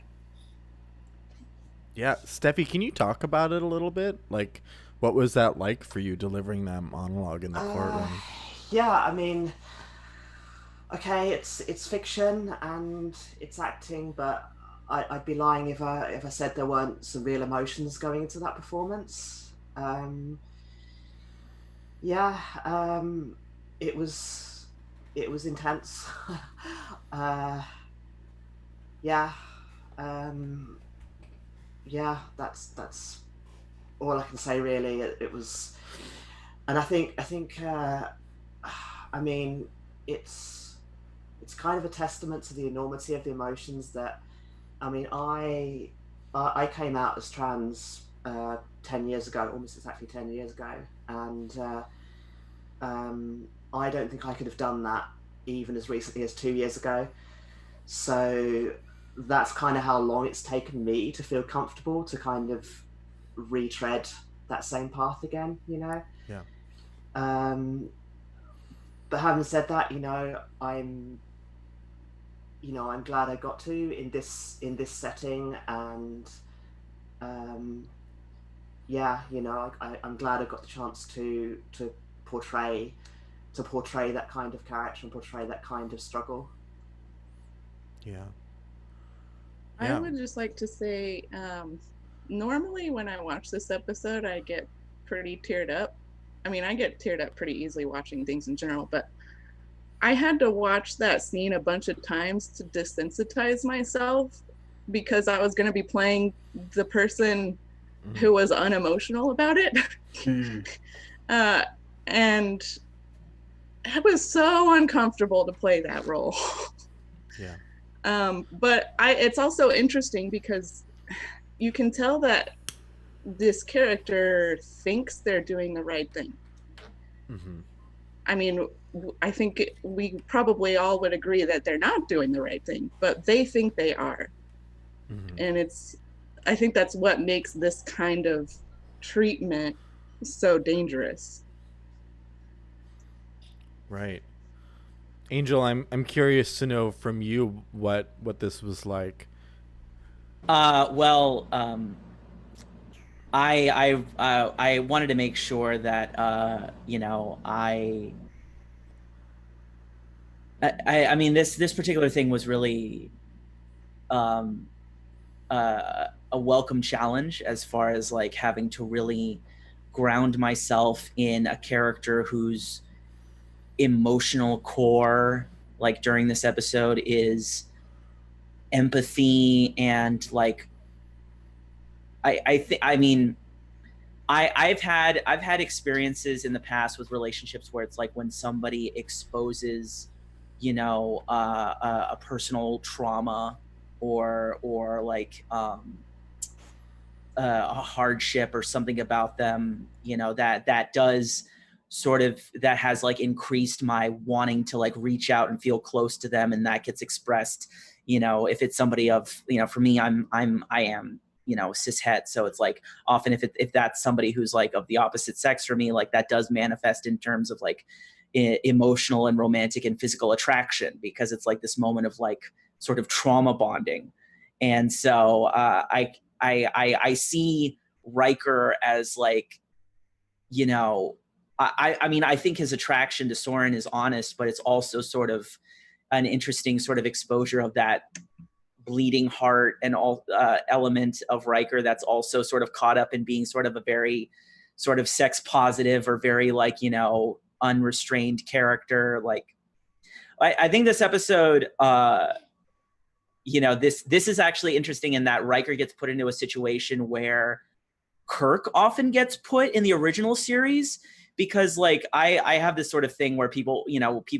Yeah, Steffi, can you talk about it a little bit? Like, what was that like for you delivering that monologue in the courtroom? Yeah, I mean, okay, it's fiction and it's acting, but I'd be lying if I said there weren't some real emotions going into that performance. It was it was intense. Yeah, yeah, that's all I can say really. It was, and I think I mean, it's kind of a testament to the enormity of the emotions that, I mean, I came out as trans 10 years ago, almost exactly 10 years ago, and I don't think I could have done that even as recently as 2 years ago. So that's kind of how long it's taken me to feel comfortable to kind of retread that same path again, you know. Yeah. But having said that, I'm glad I got to in this setting, and yeah, I'm glad I got the chance to portray that kind of character and portray that kind of struggle. Yeah. I would just like to say, normally when I watch this episode, I get pretty teared up. I mean, I get teared up pretty easily watching things in general, but I had to watch that scene a bunch of times to desensitize myself, because I was going to be playing the person who was unemotional about it. And it was so uncomfortable to play that role. Yeah. But it's also interesting because you can tell that this character thinks they're doing the right thing. I mean, I think we probably all would agree that they're not doing the right thing, but they think they are. And I think that's what makes this kind of treatment so dangerous. Right. Angel, I'm curious to know from you what this was like. Well, I wanted to make sure that I mean this particular thing was really a welcome challenge, as far as like having to really ground myself in a character whose emotional core, like during this episode, is empathy and like I've had experiences in the past with relationships where it's like when somebody exposes, a personal trauma or like a hardship or something about them, that does sort of, that has like increased my wanting to like reach out and feel close to them, and that gets expressed, if it's somebody of, for me, I am cis het, so it's like often if that's somebody who's like of the opposite sex for me, like that does manifest in terms of like emotional and romantic and physical attraction, because it's like this moment of like sort of trauma bonding. And so I see Riker as like, I mean, I think his attraction to Soren is honest, but it's also sort of an interesting sort of exposure of that bleeding heart and all element of Riker that's also sort of caught up in being sort of a very sort of sex positive or very like, unrestrained character. Like, I think this episode, this is actually interesting in that Riker gets put into a situation where Kirk often gets put in the original series, because like I have this sort of thing where people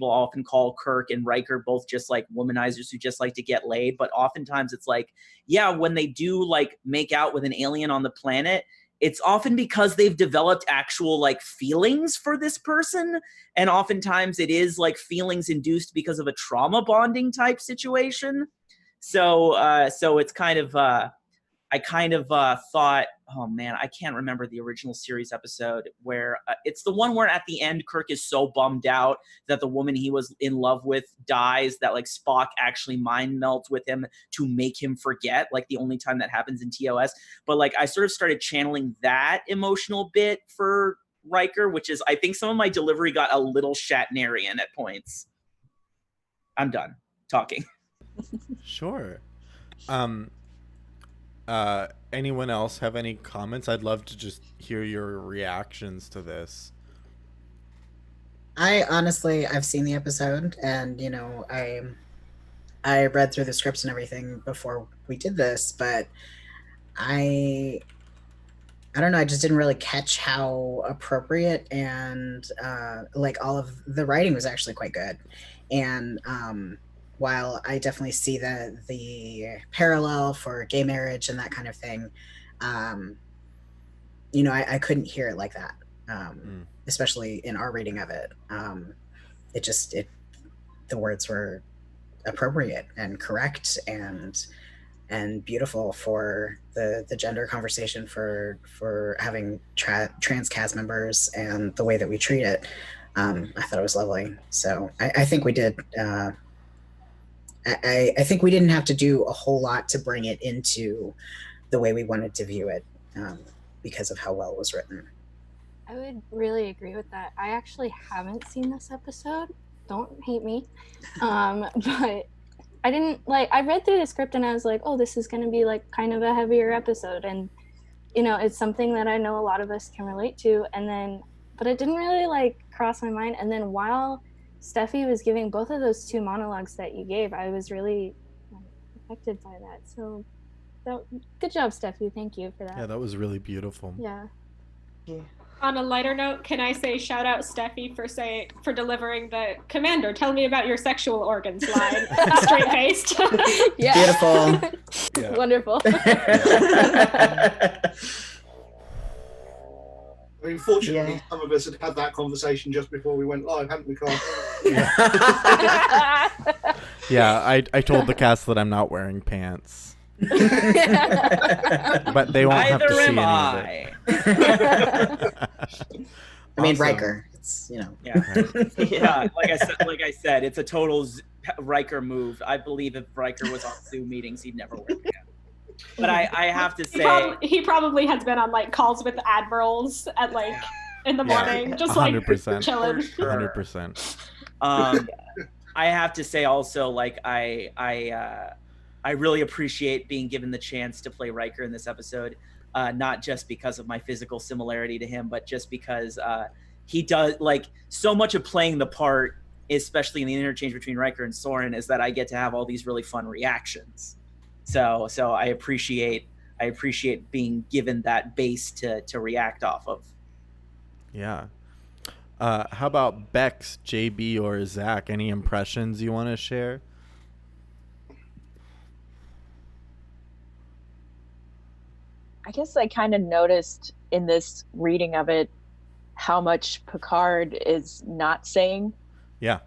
often call Kirk and Riker both just like womanizers who just like to get laid, but oftentimes it's like, yeah, when they do like make out with an alien on the planet, it's often because they've developed actual like feelings for this person, and oftentimes it is like feelings induced because of a trauma bonding type situation. So it's kind of I kind of thought, oh man, I can't remember the original series episode where it's the one where at the end Kirk is so bummed out that the woman he was in love with dies, that like Spock actually mind melts with him to make him forget, like the only time that happens in TOS. But like I sort of started channeling that emotional bit for Riker, which is, I think some of my delivery got a little Shatnerian at points. I'm done talking. Sure. Anyone else have any comments? I'd love to just hear your reactions to this. I've seen the episode, and I read through the scripts and everything before we did this, but I don't know. I just didn't really catch how appropriate and like all of the writing was actually quite good. And while I definitely see the parallel for gay marriage and that kind of thing, I couldn't hear it like that, especially in our reading of it. The words were appropriate and correct and beautiful for the gender conversation, for having trans cast members and the way that we treat it. I thought it was lovely. So I think we did. I think we didn't have to do a whole lot to bring it into the way we wanted to view it, because of how well it was written. I would really agree with that. I actually haven't seen this episode. Don't hate me. But I didn't I read through the script and I was like, oh, this is going to be like kind of a heavier episode. And, it's something that I know a lot of us can relate to. But it didn't really cross my mind. And then while Steffi was giving both of those two monologues that you gave, I was really affected by that. So good job, Steffi. Thank you for that. Yeah, that was really beautiful. Yeah. On a lighter note, can I say shout out Steffi for delivering the "Commander, tell me about your sexual organs" line straight faced. Yeah. Beautiful. Yeah. Wonderful. I mean, fortunately, some of us had that conversation just before we went live, hadn't we, Carl? Yeah, I told the cast that I'm not wearing pants. But they won't have to see any of it. I mean, Riker. It's Yeah. Yeah. Like I said, it's a total Riker move. I believe if Riker was on Zoom meetings, he'd never wear pants. But I have to say, he probably has been on calls with admirals at in the morning, just 100%. chilling. 100%. I have to say also, I really appreciate being given the chance to play Riker in this episode, not just because of my physical similarity to him, but just because he does so much of playing the part, especially in the interchange between Riker and Soren, is that I get to have all these really fun reactions. So I appreciate being given that base to react off of. Yeah. How about Becks, JB, or Zach? Any impressions you want to share? I guess I kind of noticed in this reading of it how much Picard is not saying. Yeah.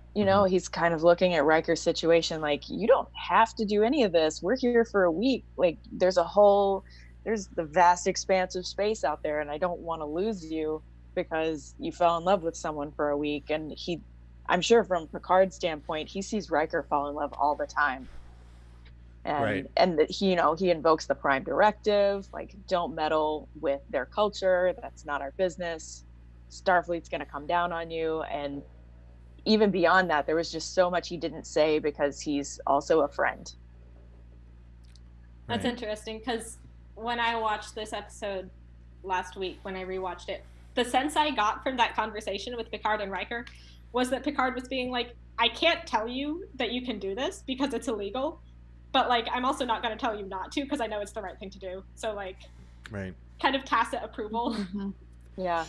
He's kind of looking at Riker's situation like, you don't have to do any of this. We're here for a week. There's the vast expanse of space out there, and I don't want to lose you because you fell in love with someone for a week. And I'm sure from Picard's standpoint, he sees Riker fall in love all the time. And he invokes the Prime Directive, don't meddle with their culture. That's not our business. Starfleet's going to come down on you. And even beyond that, there was just so much he didn't say because he's also a friend. That's interesting, because when I watched this episode last week, when I rewatched it, the sense I got from that conversation with Picard and Riker was that Picard was being like, I can't tell you that you can do this because it's illegal. But I'm also not going to tell you not to because I know it's the right thing to do. So right. Kind of tacit approval. Mm-hmm. Yeah.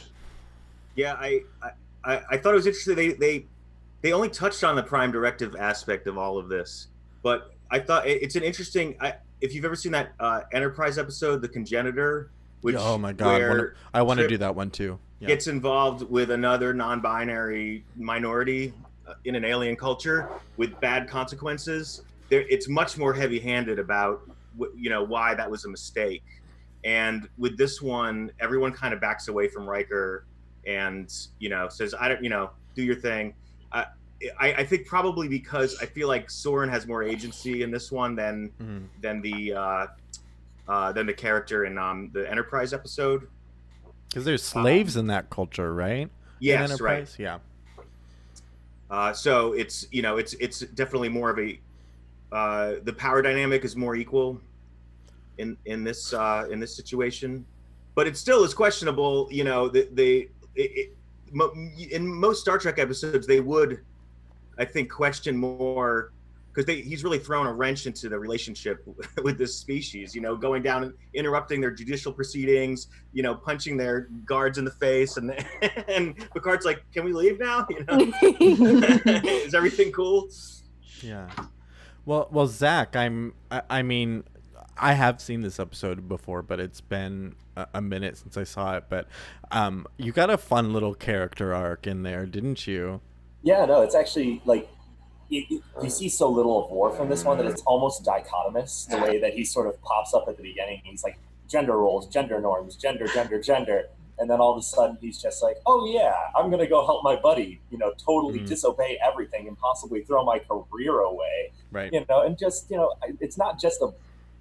Yeah, I thought it was interesting. They only touched on the Prime Directive aspect of all of this, but I thought it's an interesting. If you've ever seen that Enterprise episode, The Congenitor, which oh my god, I want to do that one too. Yeah. Gets involved with another non-binary minority in an alien culture with bad consequences. It's much more heavy-handed about why that was a mistake, and with this one, everyone kind of backs away from Riker and says, I don't, do your thing. I think probably because I feel like Soren has more agency in this one than the character in the Enterprise episode. Because there's slaves in that culture, right? Yes, right. Yeah. So it's it's definitely more of a the power dynamic is more equal in this situation, but it still is questionable. in most Star Trek episodes, they would, I think, question more, because he's really thrown a wrench into the relationship with this species, going down and interrupting their judicial proceedings, punching their guards in the face, and Picard's like, "Can we leave now? Is everything cool?" Yeah. Well, Zach, I mean, I have seen this episode before, but it's been a minute since I saw it. But you got a fun little character arc in there, didn't you? Yeah, no, it's actually like you see so little of Worf in this one that it's almost dichotomous. The way that he sort of pops up at the beginning, he's like gender roles, gender norms, gender, and then all of a sudden he's just like, "Oh yeah, I'm gonna go help my buddy," totally disobey everything and possibly throw my career away, right? And just it's not just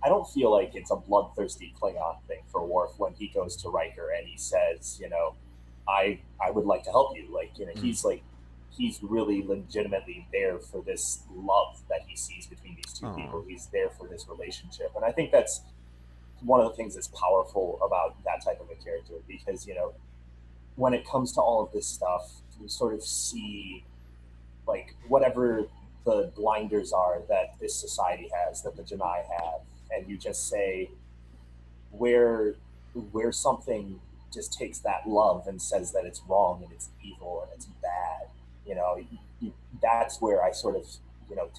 I don't feel like it's a bloodthirsty Klingon thing for Worf when he goes to Riker and he says, I would like to help you. Like, he's really legitimately there for this love that he sees between these two people. He's there for this relationship. And I think that's one of the things that's powerful about that type of a character, because, when it comes to all of this stuff, you sort of see, like, whatever the blinders are that this society has, that the Janai have, and you just say where something just takes that love and says that it's wrong and it's evil and it's bad, that's where I sort of,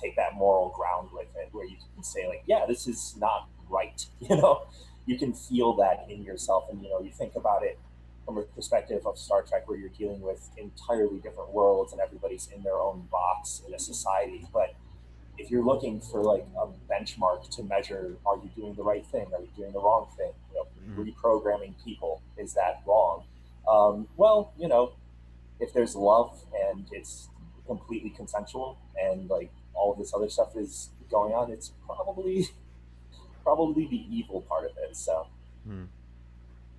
take that moral ground with it, where you can say, like, yeah, this is not right. You can feel that in yourself. And, you think about it from a perspective of Star Trek, where you're dealing with entirely different worlds and everybody's in their own box in a society. But if you're looking for like a benchmark to measure, are you doing the right thing? Are you doing the wrong thing? Reprogramming people, is that wrong? Well, if there's love and it's completely consensual and like all of this other stuff is going on, it's probably the evil part of it. So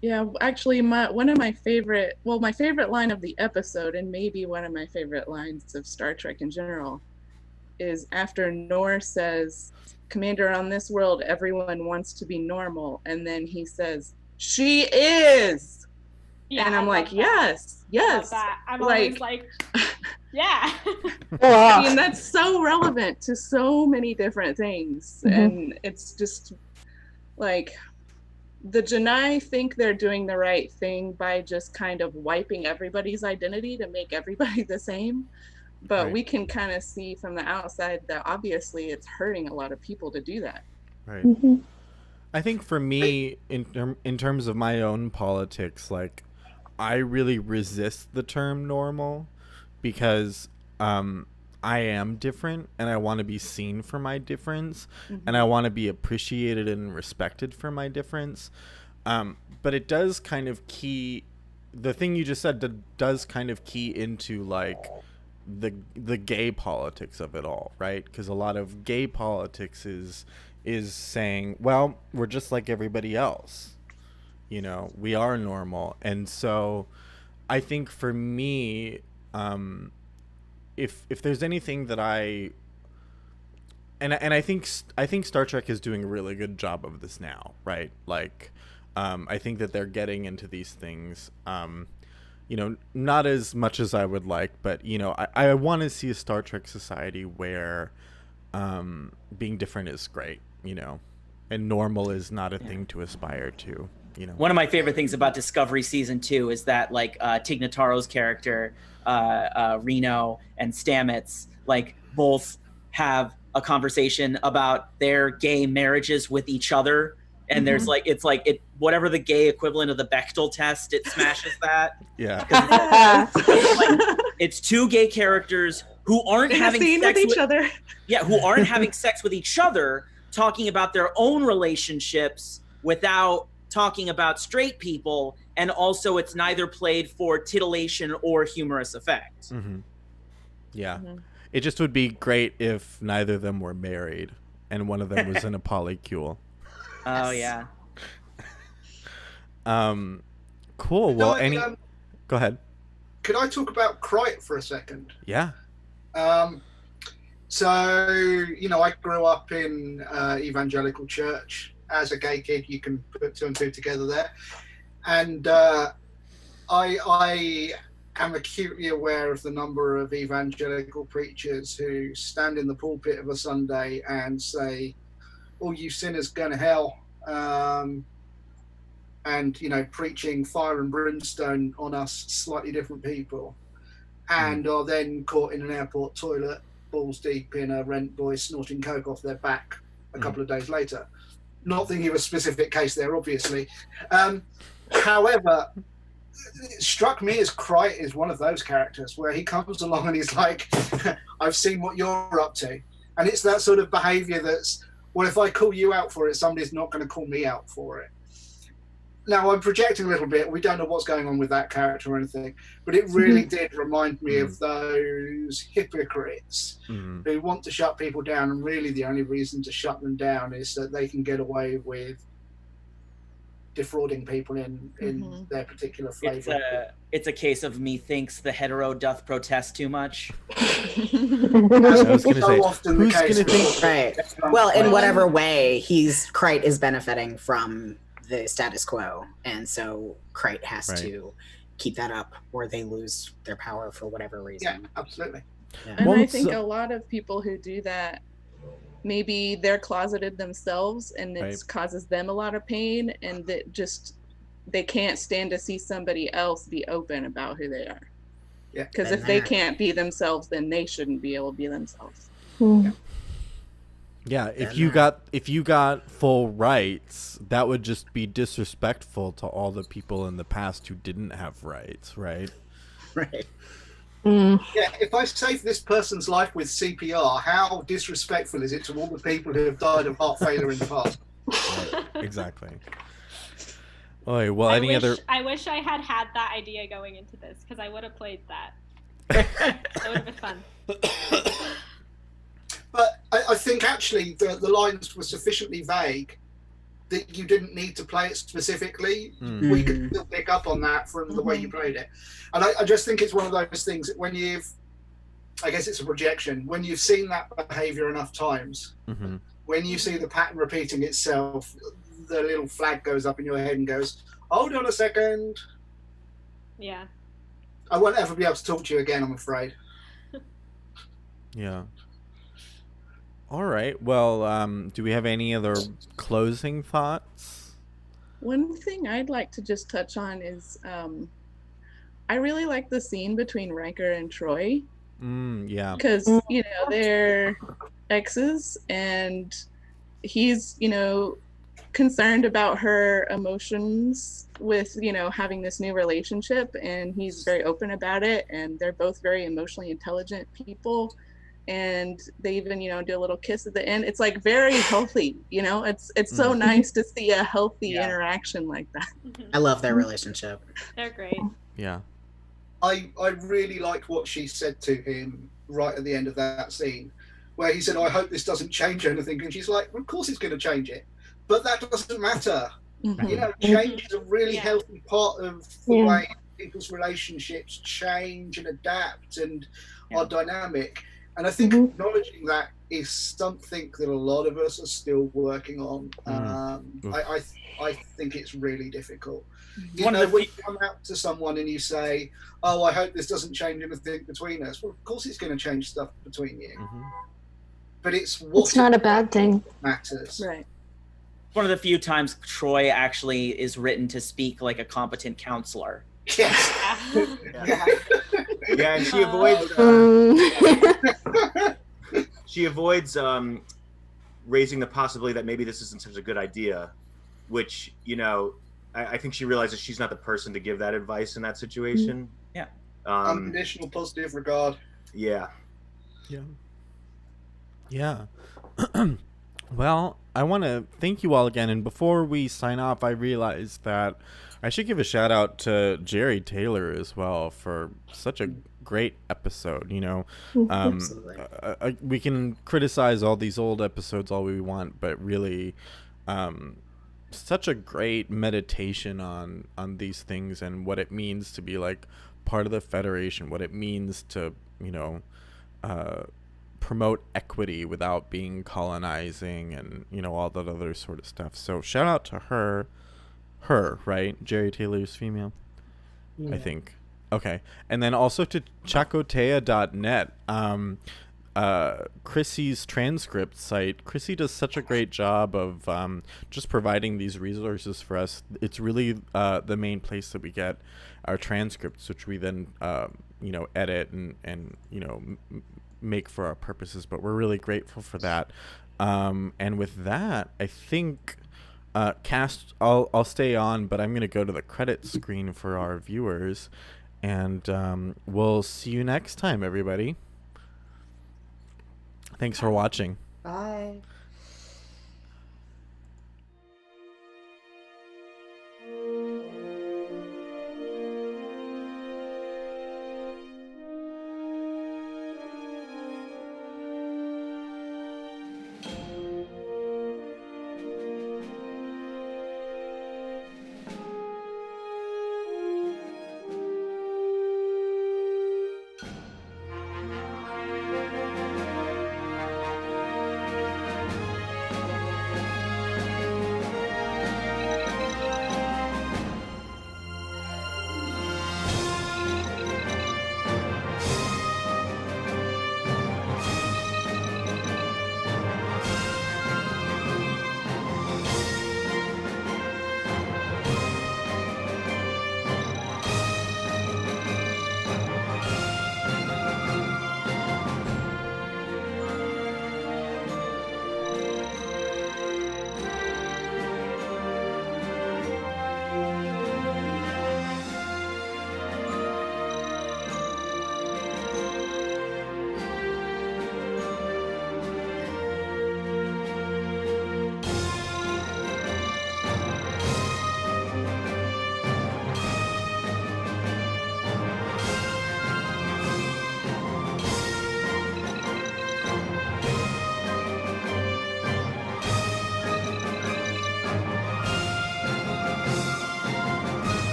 yeah, actually my favorite line of the episode, and maybe one of my favorite lines of Star Trek in general, is after Nor says, "Commander, on this world everyone wants to be normal," and then he says, "She is." Yeah, and I'm like, that. yes. I'm always like, yeah. I mean, that's so relevant to so many different things. And it's just like, the Janai think they're doing the right thing by just kind of wiping everybody's identity to make everybody the same. But we can kind of see from the outside that obviously it's hurting a lot of people to do that. Right. I think for me, in terms of my own politics, like, I really resist the term normal, because I am different and I want to be seen for my difference, and I want to be appreciated and respected for my difference. But it does kind of the thing you just said does kind of key into like the gay politics of it all, right? Because a lot of gay politics is saying, well, we're just like everybody else. We are normal. And so I think for me, if there's anything that I think Star Trek is doing a really good job of this now, right? Like, I think that they're getting into these things, not as much as I would like, but, I want to see a Star Trek society where being different is great, and normal is not a thing to aspire to. One of my favorite things about Discovery Season 2 is that, like, Tig Notaro's character, Reno, and Stamets, like, both have a conversation about their gay marriages with each other. And there's like, whatever the gay equivalent of the Bechdel test, it smashes that. Yeah. It's two gay characters who aren't having sex with each other. Yeah, who aren't having sex with each other, talking about their own relationships without talking about straight people, and also it's neither played for titillation or humorous effect. Yeah. It just would be great if neither of them were married and one of them was in a polycule. Oh yeah. Cool. Well, go ahead. Could I talk about Crite for a second? Yeah. So, I grew up in evangelical church. As a gay kid, you can put two and two together there. And I am acutely aware of the number of evangelical preachers who stand in the pulpit of a Sunday and say, "All you sinners go to hell," and preaching fire and brimstone on us slightly different people, and are then caught in an airport toilet, balls deep in a rent boy snorting coke off their back a couple of days later. Not thinking of a specific case there, obviously. However, it struck me as Krite is one of those characters where he comes along and he's like, "I've seen what you're up to," and it's that sort of behaviour that's, well, if I call you out for it, somebody's not going to call me out for it. Now, I'm projecting a little bit. We don't know what's going on with that character or anything, but it really did remind me of those hypocrites who want to shut people down, and really the only reason to shut them down is that they can get away with defrauding people in their particular flavour. It's a case of methinks the hetero doth protest too much. I was going to say, often who's the case going to think? Right. Well, in whatever way, Krite is benefiting from the status quo, and so Krite has to keep that up, or they lose their power for whatever reason. Yeah, absolutely. Yeah. And I think a lot of people who do that, maybe they're closeted themselves, and it causes them a lot of pain, and that just they can't stand to see somebody else be open about who they are. Yeah. Because if they can't be themselves, then they shouldn't be able to be themselves. Yeah, if you got full rights, that would just be disrespectful to all the people in the past who didn't have rights, right? Right. Yeah, if I save this person's life with CPR, how disrespectful is it to all the people who have died of heart failure in the past? Right, exactly. Oh, well, I wish I had that idea going into this, because I would have played that. It would have been fun. But I think actually the lines were sufficiently vague that you didn't need to play it specifically. We could still pick up on that from the way you played it. And I just think it's one of those things that when I guess it's a projection, when you've seen that behavior enough times, when you see the pattern repeating itself, the little flag goes up in your head and goes, "Hold on a second." Yeah. I won't ever be able to talk to you again, I'm afraid. Yeah. All right. Well, do we have any other closing thoughts? One thing I'd like to just touch on is I really like the scene between Riker and Troy. Yeah. Because, they're exes, and he's, concerned about her emotions with, having this new relationship, and he's very open about it, and they're both very emotionally intelligent people. And they even do a little kiss at the end. It's like very healthy, it's so nice to see a healthy interaction like that. I love their relationship. They're great. Yeah, I really liked what she said to him right at the end of that scene, where he said, "I hope this doesn't change anything," and she's like, "Of course it's going to change it, but that doesn't matter." Change is a really healthy part of the way people's relationships change and adapt and are dynamic. And I think acknowledging that is something that a lot of us are still working on. I think it's really difficult. When you come out to someone and you say, "Oh, I hope this doesn't change anything between us," well, of course it's going to change stuff between you. But it's not a bad thing. Matters. Right. One of the few times Troy actually is written to speak like a competent counselor. Yes. Yeah, and she avoids raising the possibility that maybe this isn't such a good idea, which I think she realizes she's not the person to give that advice in that situation. Yeah. Unconditional positive regard. Yeah. Well, I want to thank you all again, and before we sign off, I realized that I should give a shout out to Jeri Taylor as well for such a great episode. We can criticize all these old episodes all we want, but really such a great meditation on these things and what it means to be like part of the Federation, what it means to promote equity without being colonizing, and all that other sort of stuff. So shout out to her, right? Jeri Taylor's female, I think. Okay. And then also to chakotea.net. Chrissy's transcript site. Chrissy does such a great job of just providing these resources for us. It's really the main place that we get our transcripts, which we then edit and make for our purposes. But we're really grateful for that. And with that, I think Cast, I'll stay on, but I'm gonna go to the credit screen for our viewers, and we'll see you next time, everybody. Thanks for watching. Bye.